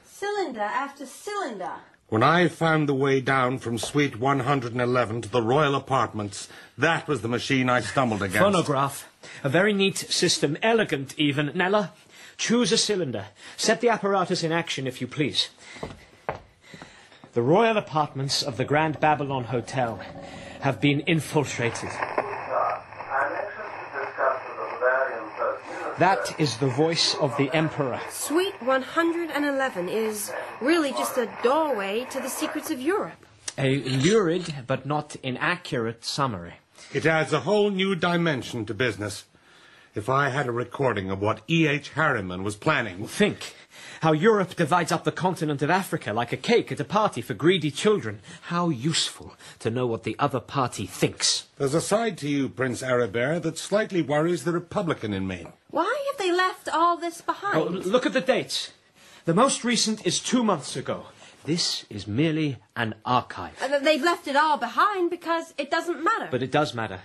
Cylinder after cylinder. When I found the way down from Suite 111 to the royal apartments, that was the machine I stumbled against. Phonograph. A very neat system, elegant even. Nella, choose a cylinder. Set the apparatus in action, if you please. The royal apartments of the Grand Babylon Hotel have been infiltrated. That is the voice of the Emperor. Suite 111 is really just a doorway to the secrets of Europe. A lurid but not inaccurate summary. It adds a whole new dimension to business. If I had a recording of what E.H. Harriman was planning... Think how Europe divides up the continent of Africa like a cake at a party for greedy children. How useful to know what the other party thinks. There's a side to you, Prince Arabert, that slightly worries the Republican in me. Why have they left all this behind? Oh, look at the dates. The most recent is 2 months ago. This is merely an archive. They've left it all behind because it doesn't matter. But it does matter.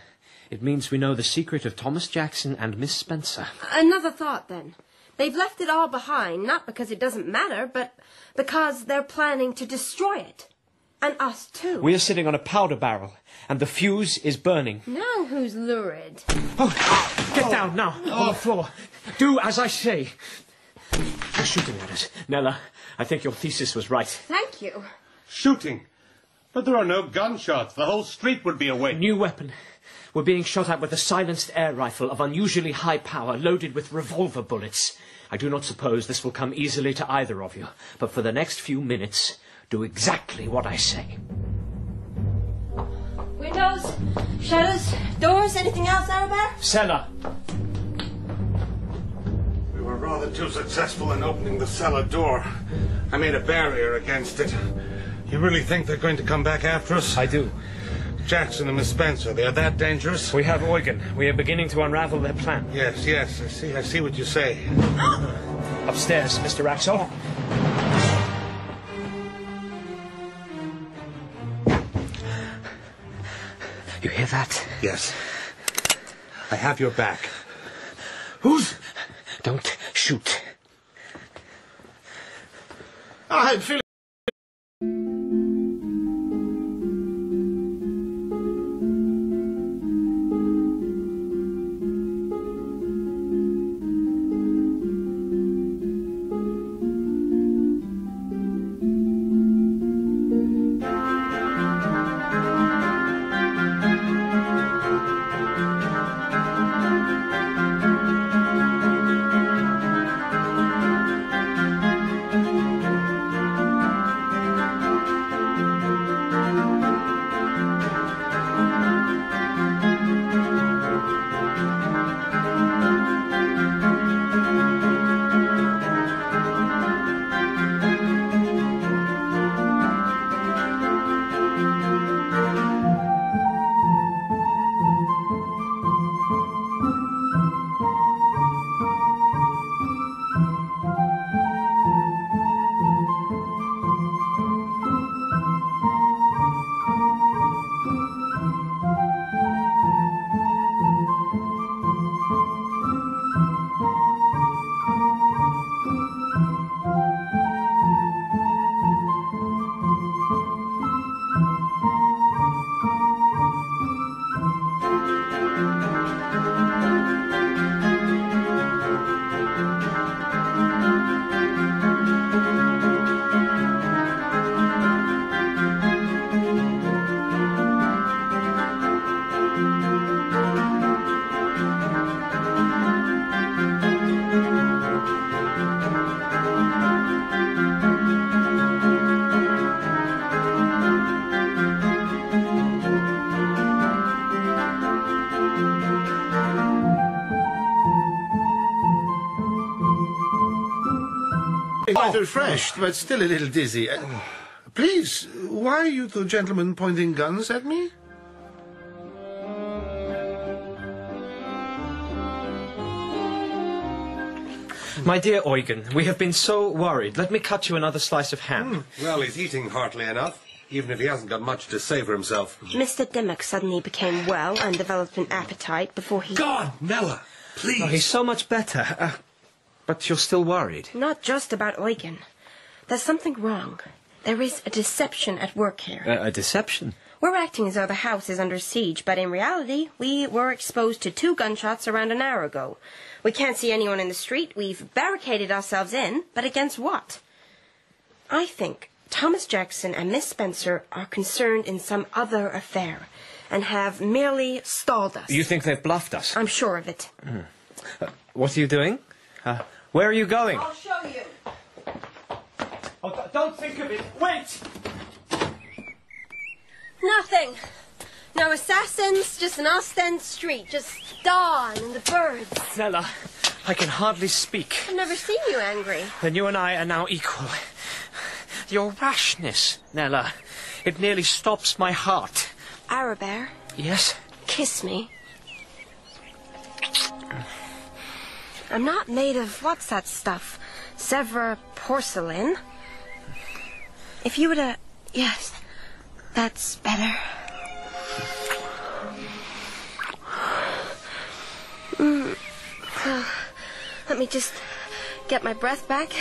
It means we know the secret of Thomas Jackson and Miss Spencer. Another thought, then. They've left it all behind, not because it doesn't matter, but because they're planning to destroy it. And us, too. We are sitting on a powder barrel, and the fuse is burning. Now who's lurid? Oh, get down now, on the floor. Do as I say. They're shooting at us. Nella, I think your thesis was right. Thank you. Shooting? But there are no gunshots. The whole street would be awake. New weapon. We're being shot at with a silenced air rifle of unusually high power, loaded with revolver bullets. I do not suppose this will come easily to either of you, but for the next few minutes, do exactly what I say. Windows, shutters, doors, anything else, Arabert? Cellar. We were rather too successful in opening the cellar door. I made a barrier against it. You really think they're going to come back after us? I do. Jackson and Miss Spencer, they're that dangerous? We have Eugen. We are beginning to unravel their plan. Yes, I see what you say. Upstairs, Mr. Raxall. You hear that? Yes. I have your back. Who's? Don't shoot. I'm feeling... Quite refreshed, but still a little dizzy. Please, why are you two gentlemen pointing guns at me? My dear Eugen, we have been so worried. Let me cut you another slice of ham. Well, he's eating heartily enough. even if he hasn't got much to say for himself. Mr. Dimmock suddenly became well and developed an appetite before he... God, Nella, please. Oh, he's so much better. But you're still worried. Not just about Eugen. There's something wrong. There is a deception at work here. A deception? We're acting as though the house is under siege, but in reality, we were exposed to 2 gunshots around an hour ago. We can't see anyone in the street. We've barricaded ourselves in, but against what? I think Thomas Jackson and Miss Spencer are concerned in some other affair and have merely stalled us. You think they've bluffed us? I'm sure of it. What are you doing? Where are you going? I'll show you. Oh, don't think of it. Wait! Nothing. No assassins, just an Ostend street, just dawn and the birds. Nella, I can hardly speak. I've never seen you angry. Then you and I are now equal. Your rashness, Nella, it nearly stops my heart. Arabelle. Yes? Kiss me. I'm not made of, what's that stuff? Sevres porcelain. If you were to... Yes, that's better. Let me just get my breath back.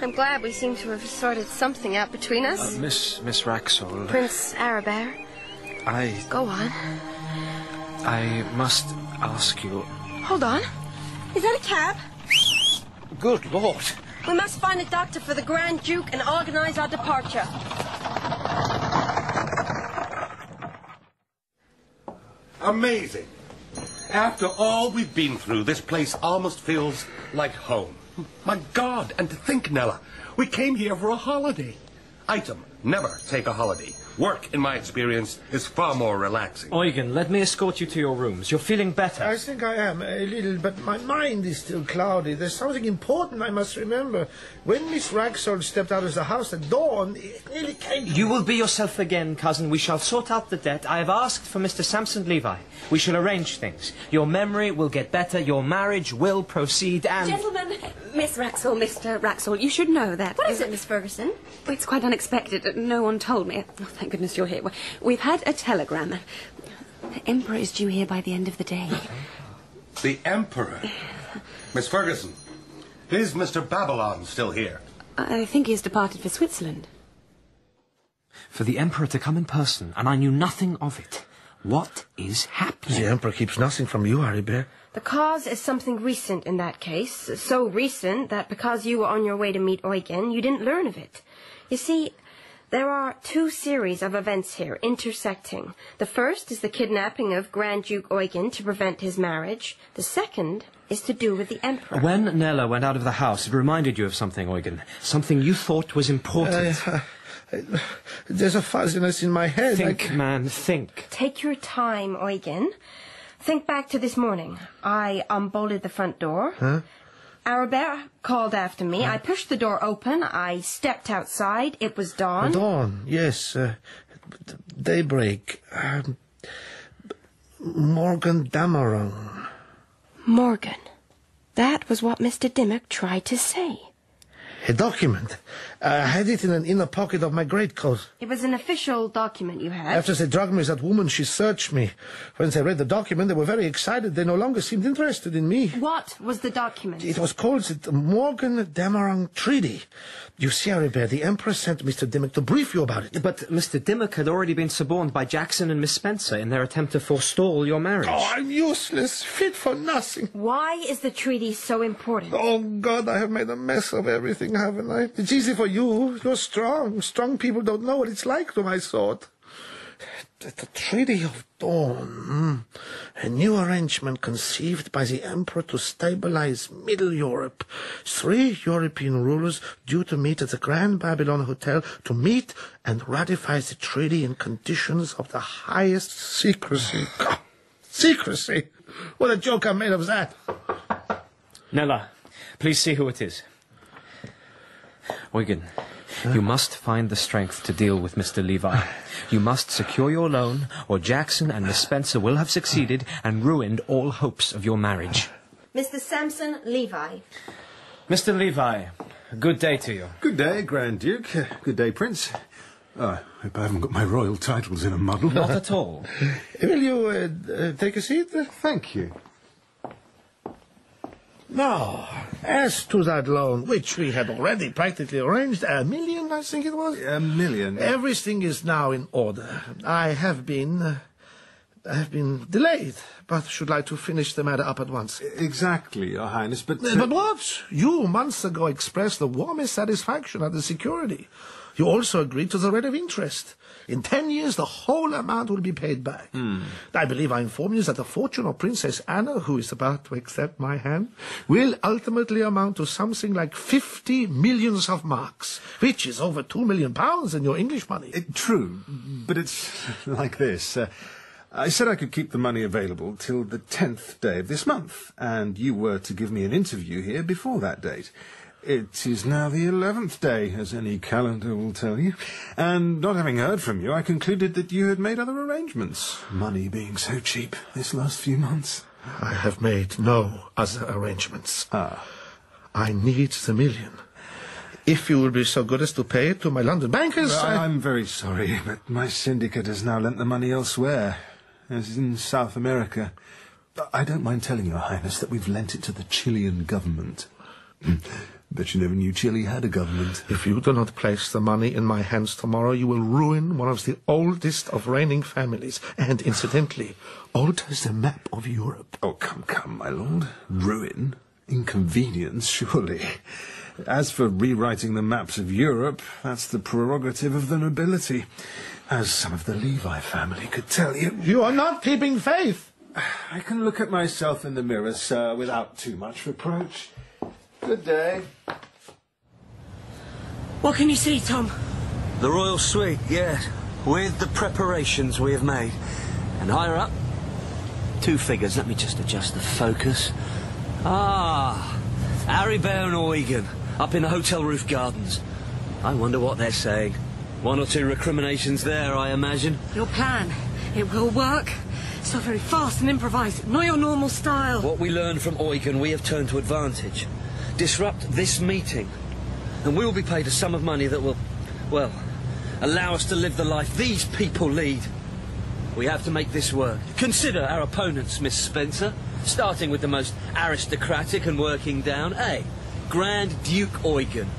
I'm glad we seem to have sorted something out between us. Miss Wraxall. Prince Arabelle. Go on. I must ask you... Hold on. Is that a cab? Good Lord. We must find a doctor for the Grand Duke and organize our departure. Amazing. After all we've been through, this place almost feels like home. My God, and to think, Nella, we came here for a holiday. Item, never take a holiday. Work, in my experience, is far more relaxing. Eugen, let me escort you to your rooms. You're feeling better. I think I am, a little, but my mind is still cloudy. There's something important I must remember. When Miss Wraxall stepped out of the house at dawn, it nearly came... You will be yourself again, cousin. We shall sort out the debt. I have asked for Mr. Sampson Levi. We shall arrange things. Your memory will get better. Your marriage will proceed and... Gentlemen, Miss Wraxall, Mr. Wraxall, you should know that... What is it, Miss Ferguson? It's quite unexpected. No one told me. Oh, thank goodness you're here. We've had a telegram. The Emperor is due here by the end of the day. The Emperor? Miss Ferguson, is Mr. Babylon still here? I think he's departed for Switzerland. For the Emperor to come in person, and I knew nothing of it. What is happening? The Emperor keeps nothing from you, Aribert. The cause is something recent in that case. So recent that because you were on your way to meet Eugen, you didn't learn of it. You see, there are 2 series of events here, intersecting. The first is the kidnapping of Grand Duke Eugen to prevent his marriage. The second is to do with the Emperor. When Nella went out of the house, it reminded you of something, Eugen. Something you thought was important. There's a fuzziness in my head. Think, man, think. Take your time, Eugen. Think back to this morning. I unbolted the front door. Huh? Arabelle called after me. I pushed the door open. I stepped outside. It was dawn. Dawn, yes. Daybreak. Morgan Damarang. Morgan. That was what Mr. Dimmock tried to say. A document. I had it in an inner pocket of my greatcoat. It was an official document you had. After they drugged me as that woman, she searched me. When they read the document, they were very excited. They no longer seemed interested in me. What was the document? It was called the Morgan Damarang Treaty. You see, Aribert, the Emperor sent Mr. Dimmock to brief you about it. But Mr. Dimmock had already been suborned by Jackson and Miss Spencer in their attempt to forestall your marriage. Oh, I'm useless, fit for nothing. Why is the treaty so important? Oh, God, I have made a mess of everything, haven't I? It's easy for you. You're strong. Strong people don't know what it's like, to my thought. The Treaty of Dawn. A new arrangement conceived by the Emperor to stabilize Middle Europe. 3 European rulers due to meet at the Grand Babylon Hotel to meet and ratify the treaty in conditions of the highest secrecy. Secrecy? What a joke I made of that. Nella, please see who it is. Eugen, you must find the strength to deal with Mr. Levi. You must secure your loan, or Jackson and Miss Spencer will have succeeded and ruined all hopes of your marriage. Mr. Sampson Levi. Mr. Levi, good day to you. Good day, Grand Duke. Good day, Prince. I hope I haven't got my royal titles in a muddle. Not at all. Will you take a seat? Thank you. Now, as to that loan, which we had already practically arranged, $1 million, I think it was. $1 million. Everything is now in order. I have been delayed, but should like to finish the matter up at once. Exactly, Your Highness, but... But what? You months ago expressed the warmest satisfaction at the security. You also agreed to the rate of interest. In 10 years, the whole amount will be paid back. I believe I inform you that the fortune of Princess Anna, who is about to accept my hand, will ultimately amount to something like 50 millions of marks, which is over £2 million in your English money. True, but it's like this. I said I could keep the money available till the 10th day of this month, and you were to give me an interview here before that date. It is now the 11th day, as any calendar will tell you, and not having heard from you, I concluded that you had made other arrangements, money being so cheap this last few months. I have made no other arrangements. I need the $1 million. If you will be so good as to pay it to my London bankers... Well, I'm very sorry, but my syndicate has now lent the money elsewhere, as in South America. I don't mind telling Your Highness that we've lent it to the Chilean government. Bet you never knew Chile had a government. If you do not place the money in my hands tomorrow, you will ruin one of the oldest of reigning families, and, incidentally, alters the map of Europe. Oh, come, my lord. Ruin? Inconvenience, surely. As for rewriting the maps of Europe, that's the prerogative of the nobility, as some of the Levi family could tell you. You are not keeping faith. I can look at myself in the mirror, sir, without too much reproach. Good day. What can you see, Tom? The royal suite, yes, with the preparations we have made. And higher up, 2 figures. Let me just adjust the focus. Harry Bear and Eugen, up in the hotel roof gardens. I wonder what they're saying. 1 or 2 recriminations there, I imagine. Your plan, it will work. So very fast and improvised, not your normal style. What we learned from Eugen, we have turned to advantage. Disrupt this meeting, and we will be paid a sum of money that will, well, allow us to live the life these people lead. We have to make this work. Consider our opponents, Miss Spencer, starting with the most aristocratic and working down. A, Grand Duke Eugen,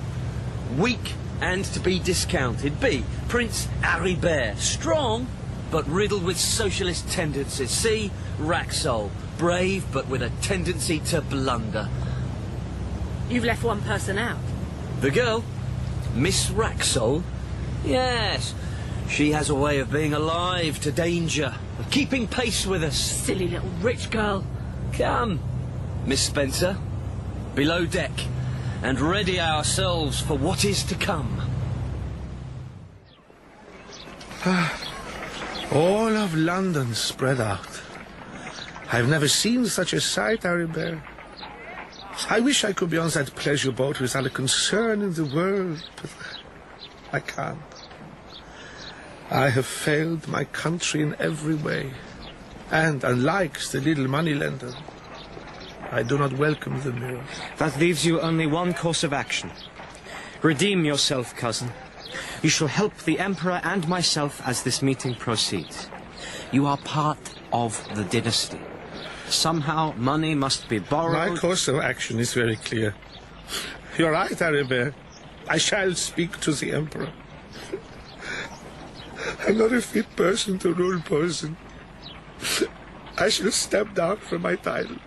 weak and to be discounted. B, Prince Harry Bear, strong but riddled with socialist tendencies. C, Raxol, brave but with a tendency to blunder. You've left one person out. The girl? Miss Raxol? Yes. She has a way of being alive to danger, of keeping pace with us. Silly little rich girl. Come, Miss Spencer. Below deck, and ready ourselves for what is to come. All of London spread out. I've never seen such a sight, Harry Bear. I wish I could be on that pleasure boat without a concern in the world, but I can't. I have failed my country in every way, and unlike the little moneylender, I do not welcome the mirror. That leaves you only one course of action. Redeem yourself, cousin. You shall help the Emperor and myself as this meeting proceeds. You are part of the dynasty. Somehow money must be borrowed. My course of action is very clear. You're right, Harry Bear. I shall speak to the Emperor. I'm not a fit person to rule Posen. I shall step down from my title.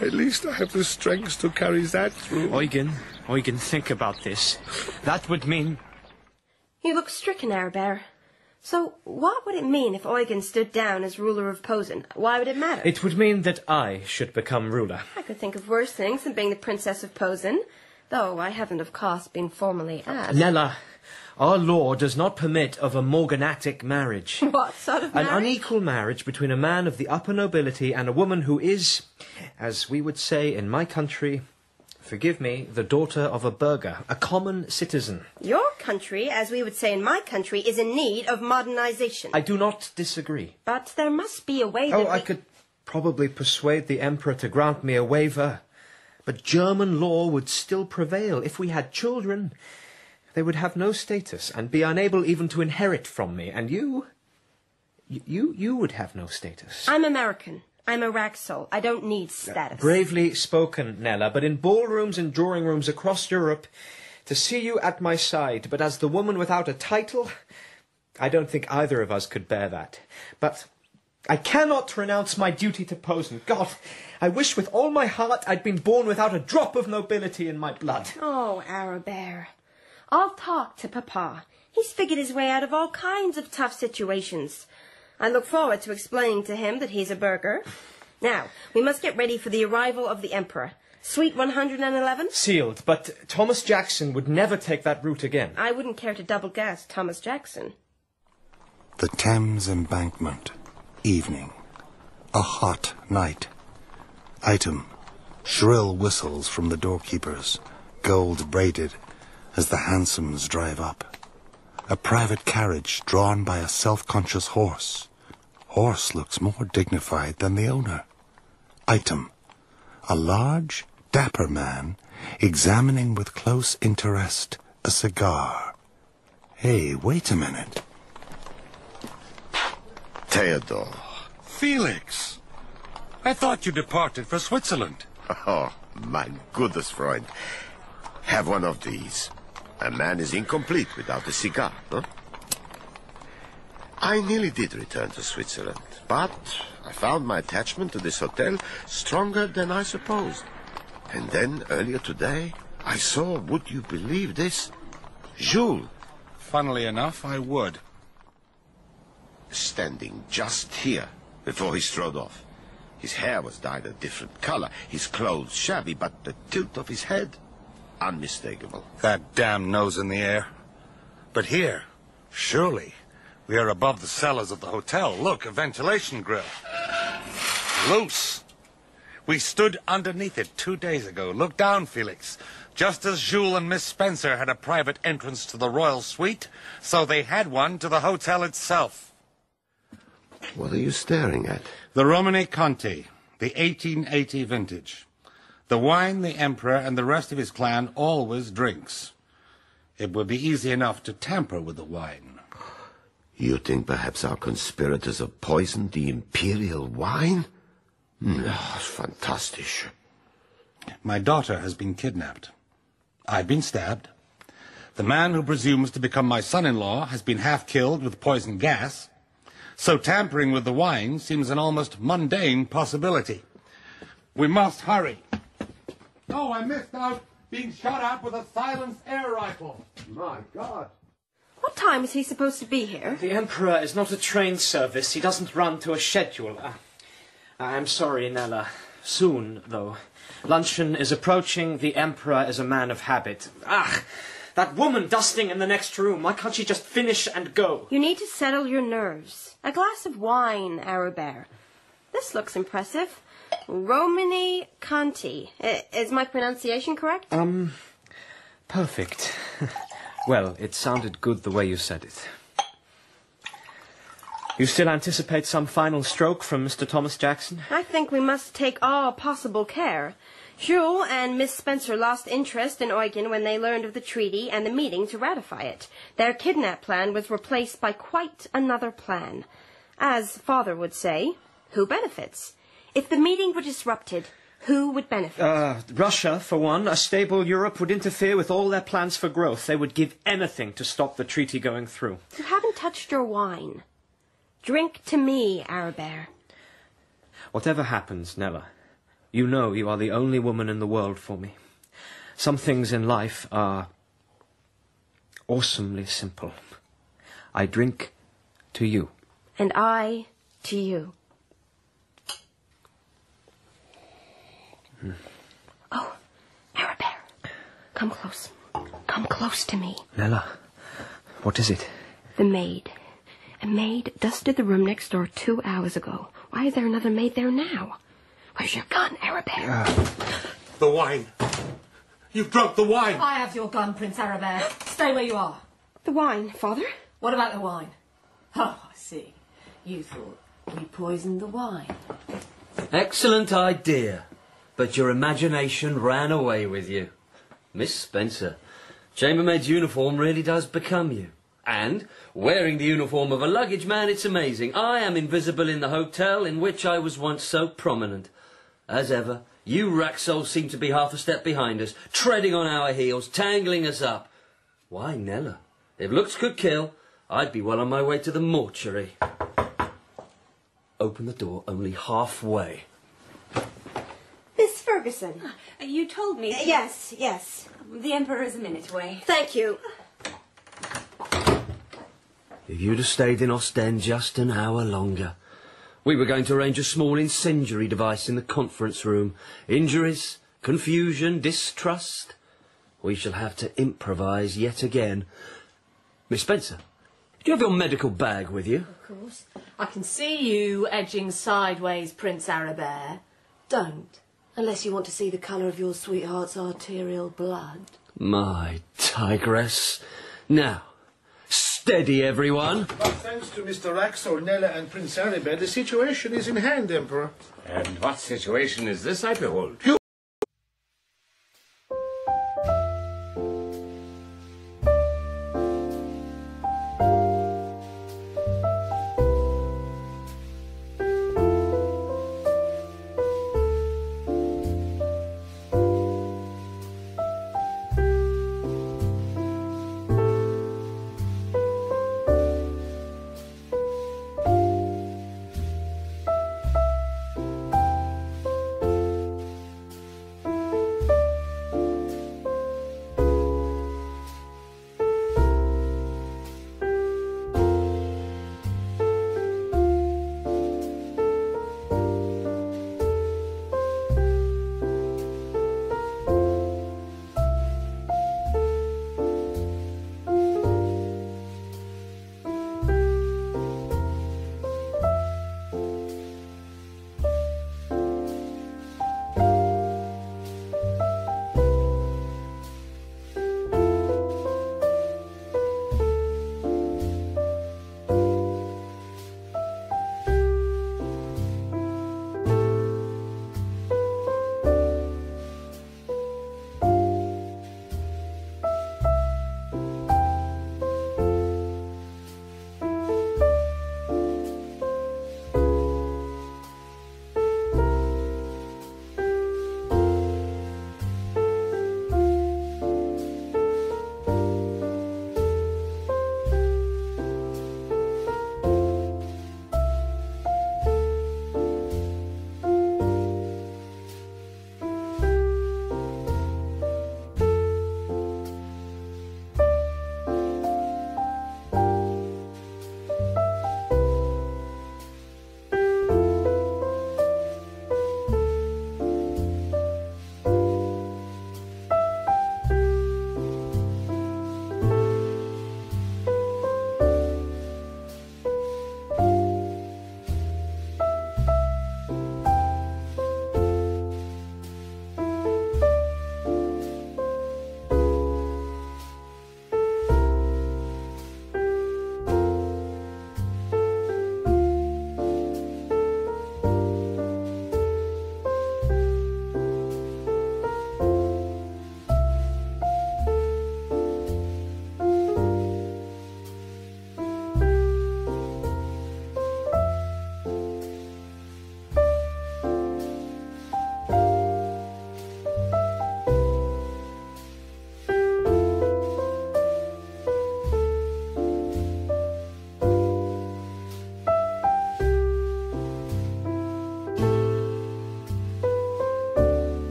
At least I have the strength to carry that through. Eugen, think about this. That would mean... You look stricken, Arabear. So, what would it mean if Eugen stood down as ruler of Posen? Why would it matter? It would mean that I should become ruler. I could think of worse things than being the Princess of Posen, though I haven't, of course, been formally asked. Nella, our law does not permit of a morganatic marriage. What sort of marriage? An unequal marriage between a man of the upper nobility and a woman who is, as we would say in my country, forgive me, the daughter of a burgher, a common citizen. Your country, as we would say in my country, is in need of modernization. I do not disagree. But there must be a way that I could probably persuade the Emperor to grant me a waiver. But German law would still prevail. If we had children, They would have no status and be unable even to inherit from me, and you would have no status. I'm American. I'm a Raxol. I don't need status. Bravely spoken, Nella, but in ballrooms and drawing rooms across Europe, to see you at my side, but as the woman without a title, I don't think either of us could bear that. But I cannot renounce my duty to Posen. God, I wish with all my heart I'd been born without a drop of nobility in my blood. Oh, Arabelle. I'll talk to Papa. He's figured his way out of all kinds of tough situations. I look forward to explaining to him that he's a burgher. Now, we must get ready for the arrival of the Emperor. Suite 111? Sealed, but Thomas Jackson would never take that route again. I wouldn't care to double-gas Thomas Jackson. The Thames Embankment. Evening. A hot night. Item. Shrill whistles from the doorkeepers, gold braided, as the hansoms drive up. A private carriage drawn by a self-conscious horse. Horse looks more dignified than the owner. Item. A large, dapper man examining with close interest a cigar. Hey, wait a minute. Theodore. Felix! I thought you departed for Switzerland. Oh, my goodness, Freund. Have one of these. A man is incomplete without a cigar, no? I nearly did return to Switzerland, but I found my attachment to this hotel stronger than I supposed. And then, earlier today, I saw, would you believe this? Jules. Funnily enough, I would. Standing just here before he strode off. His hair was dyed a different color, his clothes shabby, but the tilt of his head, unmistakable. That damn nose in the air. But here, surely, we are above the cellars of the hotel. Look, a ventilation grill. Loose. We stood underneath it 2 days ago. Look down, Felix. Just as Jules and Miss Spencer had a private entrance to the royal suite, so they had one to the hotel itself. What are you staring at? The Romane Conti, the 1880 vintage. The wine the Emperor and the rest of his clan always drinks. It would be easy enough to tamper with the wine. You think perhaps our conspirators have poisoned the imperial wine? No, fantastic. My daughter has been kidnapped. I've been stabbed. The man who presumes to become my son-in-law has been half killed with poison gas. So tampering with the wine seems an almost mundane possibility. We must hurry. Oh, I missed out being shot at with a silenced air rifle. My God. What time is he supposed to be here? The Emperor is not a train service. He doesn't run to a schedule. I'm sorry, Nella. Soon, though. Luncheon is approaching. The Emperor is a man of habit. That woman dusting in the next room. Why can't she just finish and go? You need to settle your nerves. A glass of wine, Arabelle. This looks impressive. Romane Conti. Is my pronunciation correct? Perfect. Well, it sounded good the way you said it. You still anticipate some final stroke from Mr. Thomas Jackson? I think we must take all possible care. Jules and Miss Spencer lost interest in Eugen when they learned of the treaty and the meeting to ratify it. Their kidnap plan was replaced by quite another plan. As Father would say, who benefits? If the meeting were disrupted, who would benefit? Russia, for one. A stable Europe would interfere with all their plans for growth. They would give anything to stop the treaty going through. You haven't touched your wine. Drink to me, Arabelle. Whatever happens, Nella, you know you are the only woman in the world for me. Some things in life are awesomely simple. I drink to you. And I to you. Oh, Arabelle, come close. Come close to me. Nella, what is it? The maid. A maid dusted the room next door 2 hours ago. Why is there another maid there now? Where's your gun, Arabelle? The wine. You've drunk the wine. I have your gun, Prince Arabelle. Stay where you are. The wine, Father? What about the wine? Oh, I see. You thought we poisoned the wine. Excellent idea. But your imagination ran away with you. Miss Spencer, Chambermaid's uniform really does become you. And, wearing the uniform of a luggage man, it's amazing. I am invisible in the hotel in which I was once so prominent. As ever, you Raxols seem to be half a step behind us, treading on our heels, tangling us up. Why, Nella, if looks could kill, I'd be well on my way to the mortuary. Open the door only halfway. Miss Ferguson. You told me. Yes, yes. The Emperor is a minute away. Thank you. If you'd have stayed in Ostend just an hour longer. We were going to arrange a small incendiary device in the conference room. Injuries, confusion, distrust. We shall have to improvise yet again. Miss Spencer, do you have your medical bag with you? Of course. I can see you edging sideways, Prince Arabert. Don't. Unless you want to see the colour of your sweetheart's arterial blood. My tigress. Now, steady, everyone. But thanks to Mr. Raxol, Nella and Prince Arabert, the situation is in hand, Emperor. And what situation is this I behold?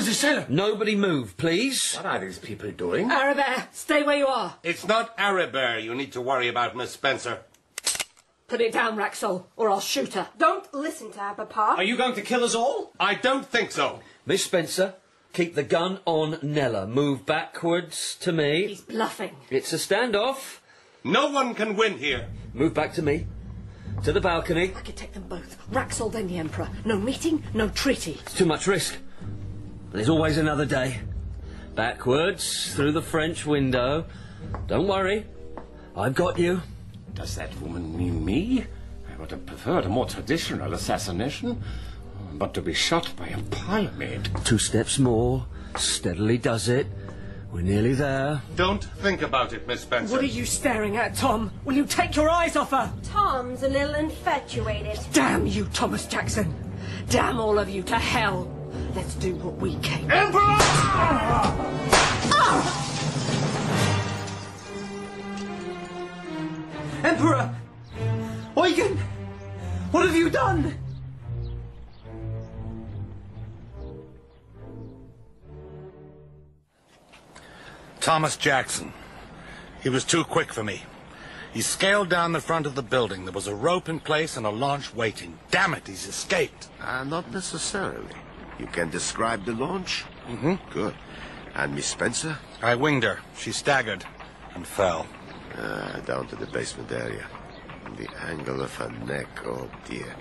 is the cellar? Nobody move, please. What are these people doing? Arabert, stay where you are. It's not Arabert you need to worry about, Miss Spencer. Put it down, Raxol, or I'll shoot her. Don't listen to her, Papa. Are you going to kill us all? I don't think so. Miss Spencer, keep the gun on Nella. Move backwards to me. He's bluffing. It's a standoff. No one can win here. Move back to me. To the balcony. I could take them both. Raxol, then the Emperor. No meeting, no treaty. It's too much risk. There's always another day. Backwards, through the French window. Don't worry. I've got you. Does that woman mean me? I would have preferred a more traditional assassination. But to be shot by a parlourmaid... 2 steps more. Steadily does it. We're nearly there. Don't think about it, Miss Spencer. What are you staring at, Tom? Will you take your eyes off her? Tom's a little infatuated. Damn you, Thomas Jackson. Damn all of you to hell. Let's do what we came. Emperor! Emperor! Eugen! What have you done? Thomas Jackson. He was too quick for me. He scaled down the front of the building. There was a rope in place and a launch waiting. Damn it, he's escaped. Not necessarily. You can describe the launch? Mm-hmm. Good. And Miss Spencer? I winged her. She staggered and fell. Down to the basement area. The angle of her neck, oh dear.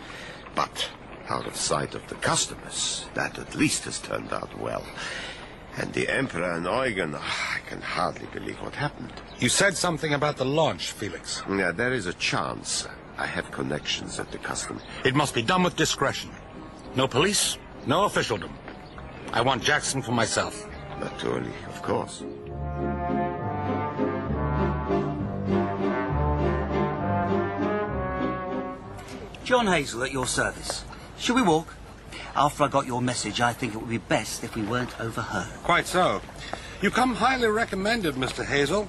But out of sight of the customers. That at least has turned out well. And the Emperor and Eugen, I can hardly believe what happened. You said something about the launch, Felix. Yeah, there is a chance. I have connections at the custom. It must be done with discretion. No police, no officialdom. I want Jackson for myself. Naturally, of course. John Hazel at your service. Shall we walk? After I got your message, I think it would be best if we weren't overheard. Quite so. You come highly recommended, Mr. Hazel.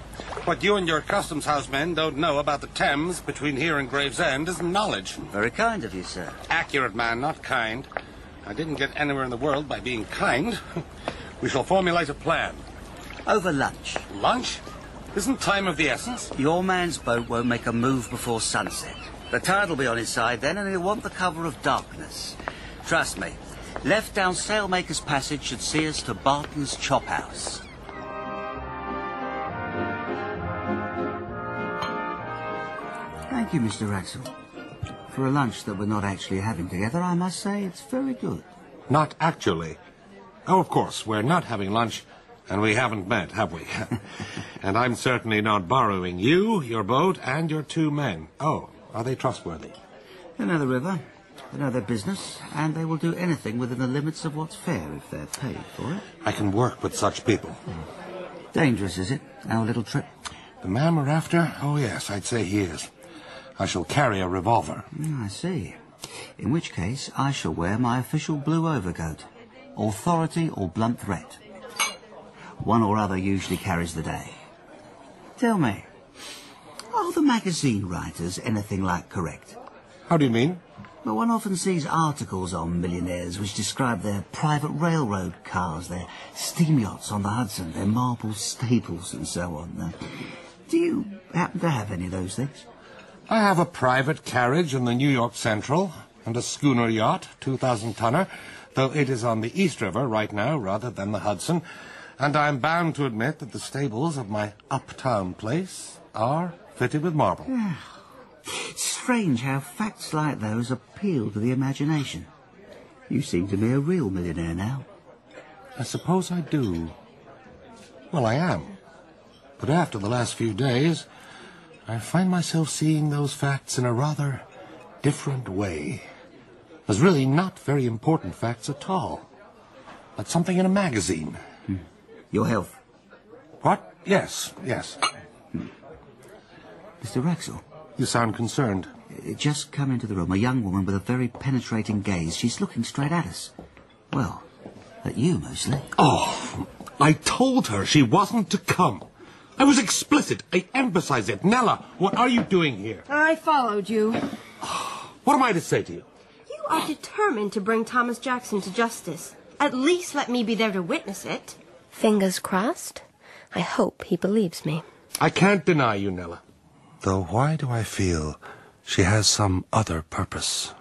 What you and your customs house men don't know about the Thames between here and Gravesend is knowledge. Very kind of you, sir. Accurate, man, not kind. I didn't get anywhere in the world by being kind. We shall formulate a plan. Over lunch. Lunch? Isn't time of the essence? Your man's boat won't make a move before sunset. The tide will be on his side then, and he'll want the cover of darkness. Trust me, left down Sailmaker's Passage should see us to Barton's Chop House. Thank you, Mr. Raxel. For a lunch that we're not actually having together, I must say it's very good. Not actually. Oh, of course, we're not having lunch, and we haven't met, have we? And I'm certainly not borrowing you, your boat, and your 2 men. Oh, are they trustworthy? They know the river. They know their business, and they will do anything within the limits of what's fair if they're paid for it. I can work with such people. Dangerous, is it, our little trip? The man we're after? Oh, yes, I'd say he is. I shall carry a revolver. I see. In which case, I shall wear my official blue overcoat. Authority or blunt threat. One or other usually carries the day. Tell me, are the magazine writers anything like correct? How do you mean? Well, one often sees articles on millionaires which describe their private railroad cars, their steam yachts on the Hudson, their marble staples and so on. Do you happen to have any of those things? I have a private carriage in the New York Central and a schooner yacht, 2,000-tonner, though it is on the East River right now rather than the Hudson, and I'm bound to admit that the stables of my uptown place are fitted with marble. It's strange how facts like those appeal to the imagination. You seem to be a real millionaire now. I suppose I do. Well, I am. But after the last few days, I find myself seeing those facts in a rather different way. As really not very important facts at all. Like something in a magazine. Your health? What? Yes. Mr. Raxel? You sound concerned. Just come into the room. A young woman with a very penetrating gaze. She's looking straight at us. Well, at you mostly. Oh, I told her she wasn't to come. I was explicit. I emphasize it. Nella, what are you doing here? I followed you. What am I to say to you? You are determined to bring Thomas Jackson to justice. At least let me be there to witness it. Fingers crossed. I hope he believes me. I can't deny you, Nella. Though why do I feel she has some other purpose?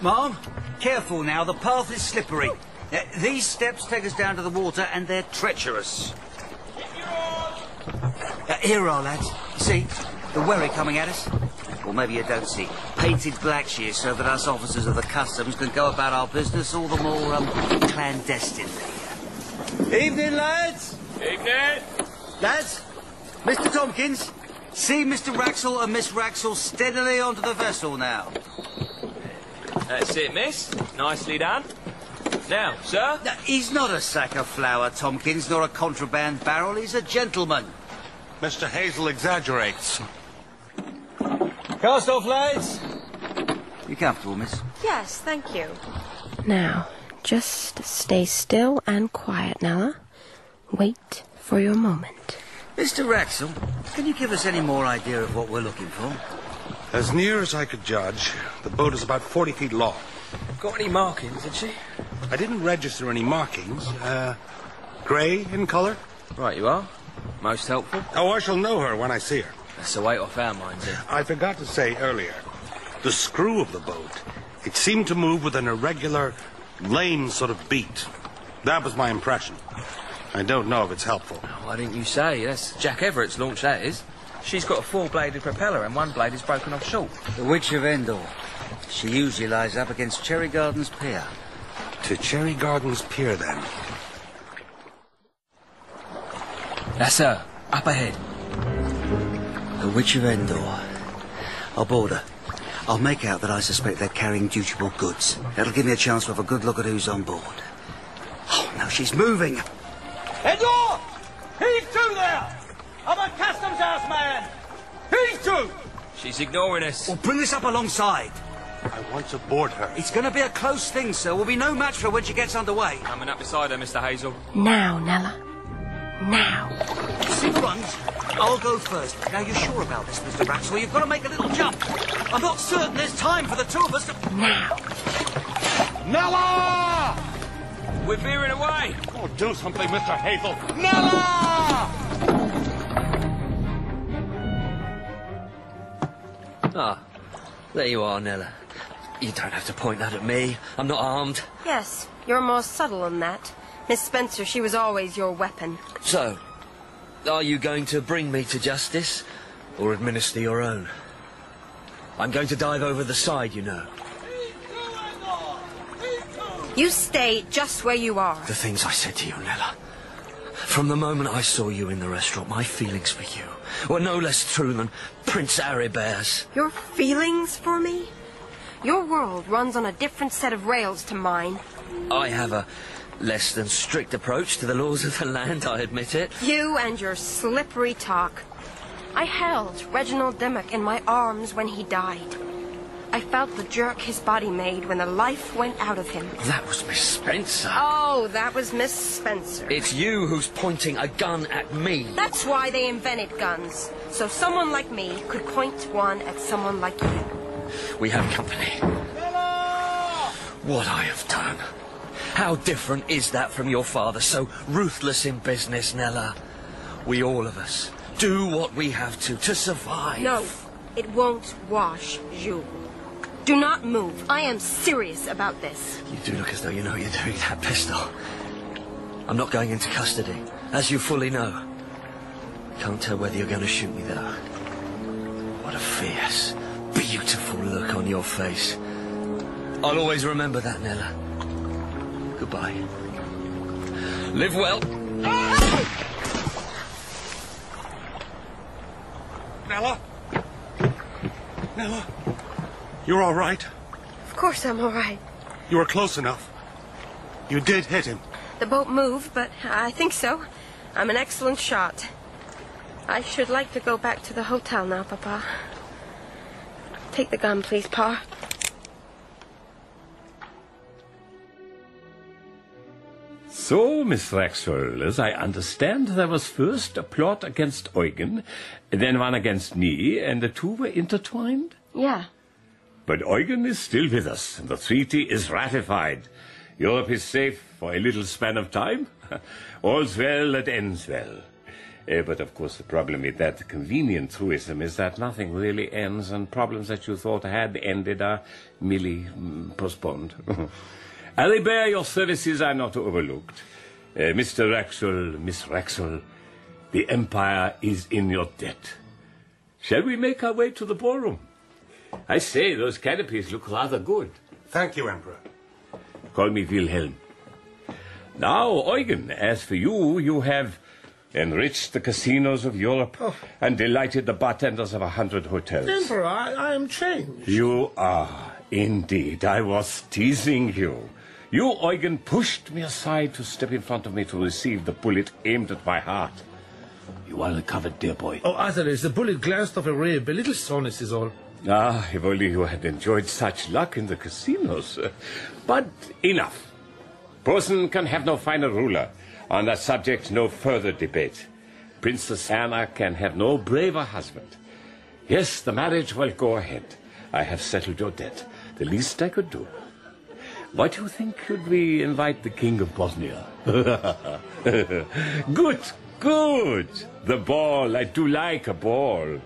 Mom, careful now. The path is slippery. These steps take us down to the water, and they're treacherous. Here are, lads. See, the wherry coming at us? Or maybe you don't see. Painted black she is, so that us officers of the customs can go about our business all the more clandestinely. Evening, lads. Evening. Lads, Mr. Tompkins, see Mr. Wraxall and Miss Wraxall steadily onto the vessel now. That's it, miss. Nicely done. Now, sir? He's not a sack of flour, Tompkins, nor a contraband barrel. He's a gentleman. Mr. Hazel exaggerates. Cast off, lads. You comfortable, miss? Yes, thank you. Now, just stay still and quiet, Nella. Wait for your moment. Mr. Wraxall, can you give us any more idea of what we're looking for? As near as I could judge, the boat is about 40 feet long. Got any markings, did she? I didn't register any markings. Grey in colour? Right you are. Most helpful. Oh, I shall know her when I see her. That's the weight off our minds, then. I forgot to say earlier, the screw of the boat, it seemed to move with an irregular, lame sort of beat. That was my impression. I don't know if it's helpful. Why didn't you say? That's Jack Everett's launch, that is. She's got a four-bladed propeller and one blade is broken off short. The Witch of Endor. She usually lies up against Cherry Gardens Pier. To Cherry Gardens Pier, then. That's her. Up ahead. The Witch of Endor. I'll board her. I'll make out that I suspect they're carrying dutiable goods. That'll give me a chance to have a good look at who's on board. Oh, no, she's moving. Endor! Heave to there! I'm a customs house man! Heave to! She's ignoring us. Well, bring this up alongside. I want to board her. It's going to be a close thing, sir. We'll be no match for her when she gets underway. Coming up beside her, Mr. Hazel. Now, Nella. Now. See the runs? I'll go first. Now, you're sure about this, Mr. Wraxall? You've got to make a little jump. I'm not certain there's time for the two of us to... Now. Nella! We're veering away. Oh, do something, Mr. Hazel. Nella! Ah, there you are, Nella. You don't have to point that at me. I'm not armed. Yes, you're more subtle than that. Miss Spencer, she was always your weapon. So, are you going to bring me to justice, or administer your own? I'm going to dive over the side, you know. You stay just where you are. The things I said to you, Nella. From the moment I saw you in the restaurant, my feelings for you were no less true than Prince Aribare's. Your feelings for me? Your world runs on a different set of rails to mine. I have a less than strict approach to the laws of the land, I admit it. You and your slippery talk. I held Reginald Dimmock in my arms when he died. I felt the jerk his body made when the life went out of him. That was Miss Spencer. Oh, that was Miss Spencer. It's you who's pointing a gun at me. That's why they invented guns. So someone like me could point one at someone like you. We have company. What I have done. How different is that from your father, so ruthless in business, Nella? We all of us do what we have to survive. No, it won't wash, Jules. Do not move. I am serious about this. You do look as though you know you're doing that, pistol. I'm not going into custody, as you fully know. Can't tell whether you're going to shoot me, though. What a fierce, beautiful look on your face. I'll always remember that, Nella. Goodbye. Live well. Nella? Nella? You're all right? Of course I'm all right. You were close enough. You did hit him. The boat moved, but I think so. I'm an excellent shot. I should like to go back to the hotel now, Papa. Take the gun, please, Pa. So, Miss Wraxall, as I understand, there was first a plot against Eugen, then one against me, and the two were intertwined? Yeah. But Eugen is still with us, and the treaty is ratified. Europe is safe for a little span of time. All's well that ends well. But of course the problem with that convenient truism is that nothing really ends, and problems that you thought had ended are merely postponed. Alibert, your services are not overlooked. Mr. Wraxall, Miss Wraxall, the Empire is in your debt. Shall we make our way to the ballroom? I say, those canopies look rather good. Thank you, Emperor. Call me Wilhelm. Now, Eugen, as for you, you have enriched the casinos of Europe and delighted the bartenders of 100 hotels. Emperor, I am changed. You are, indeed. I was teasing you. You, Eugen, pushed me aside to step in front of me to receive the bullet aimed at my heart. You are recovered, dear boy. Oh, Atheres, the bullet glanced off a rib. A little soreness is all. Ah, if only you had enjoyed such luck in the casinos. But enough. Posen can have no final ruler. On that subject, no further debate. Princess Anna can have no braver husband. Yes, the marriage will go ahead. I have settled your debt. The least I could do. What do you think should we invite the King of Bosnia? Good, good. The ball. I do like a ball.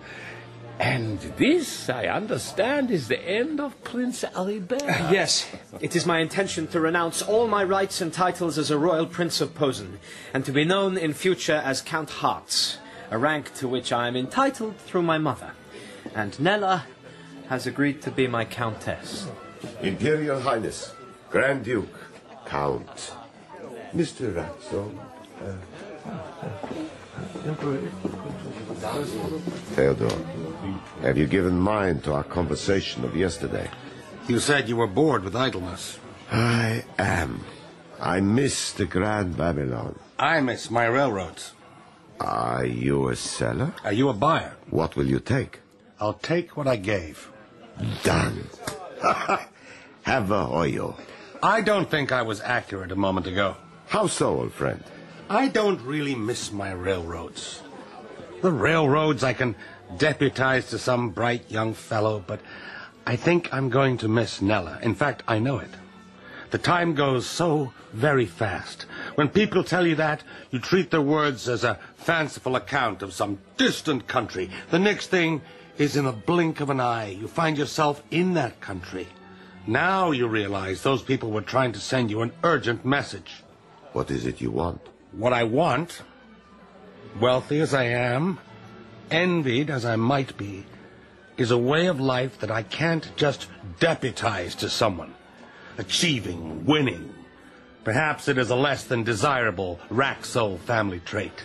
And this, I understand, is the end of Prince Alibert. Yes, it is my intention to renounce all my rights and titles as a royal prince of Posen, and to be known in future as Count Hartz, a rank to which I am entitled through my mother. And Nella has agreed to be my countess. Imperial Highness, Grand Duke, Count, Mr. Wraxall. Theodore, have you given mind to our conversation of yesterday? You said you were bored with idleness. I am. I miss the Grand Babylon. I miss my railroads. Are you a seller? Are you a buyer? What will you take? I'll take what I gave. Done. Have a hoyo. I don't think I was accurate a moment ago. How so, old friend? I don't really miss my railroads. The railroads I can deputize to some bright young fellow, but I think I'm going to miss Nella. In fact, I know it. The time goes so very fast. When people tell you that, you treat their words as a fanciful account of some distant country. The next thing is in a blink of an eye. You find yourself in that country. Now you realize those people were trying to send you an urgent message. What is it you want? What I want, wealthy as I am, envied as I might be, is a way of life that I can't just deputize to someone. Achieving, winning. Perhaps it is a less than desirable Wraxall family trait.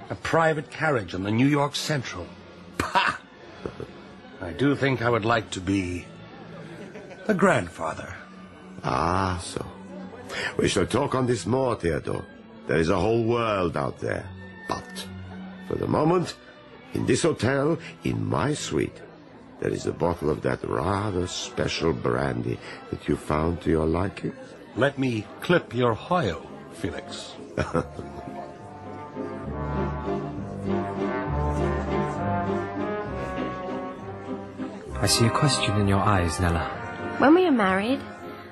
A private carriage on the New York Central. Pah! I do think I would like to be a grandfather. Ah, so. We shall talk on this more, Theodore. There is a whole world out there. But, for the moment, in this hotel, in my suite, there is a bottle of that rather special brandy that you found to your liking. Let me clip your hoyo, Felix. I see a question in your eyes, Nella. When we are married,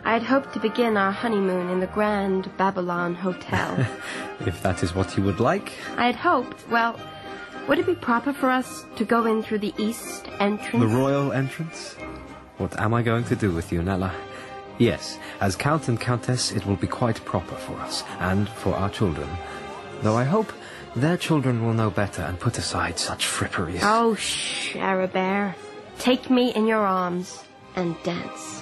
I had hoped to begin our honeymoon in the Grand Babylon Hotel. If that is what you would like. I had hoped, well, would it be proper for us to go in through the east entrance? The royal entrance? What am I going to do with you, Nella? Yes, as Count and Countess, it will be quite proper for us, and for our children. Though I hope their children will know better and put aside such fripperies. Oh, shh, Arabert. Take me in your arms and dance.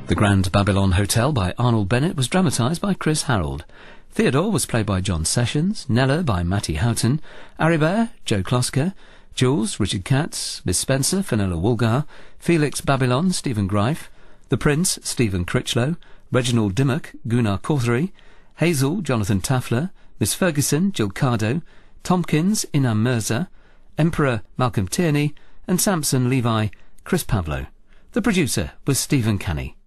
The Grand Babylon Hotel by Arnold Bennett was dramatised by Chris Harold. Theodore was played by John Sessions, Nella by Matty Houghton, Aribert, Joe Klosker, Jules, Richard Katz, Miss Spencer, Fenella Woolgar, Felix Babylon, Stephen Greif, The Prince, Stephen Critchlow, Reginald Dimmock, Gunnar Cawthorey, Hazel, Jonathan Taffler, Miss Ferguson, Jill Cardo, Tompkins, Inam Mirza, Emperor, Malcolm Tierney, and Samson, Levi, Chris Pavlo. The producer was Stephen Canny.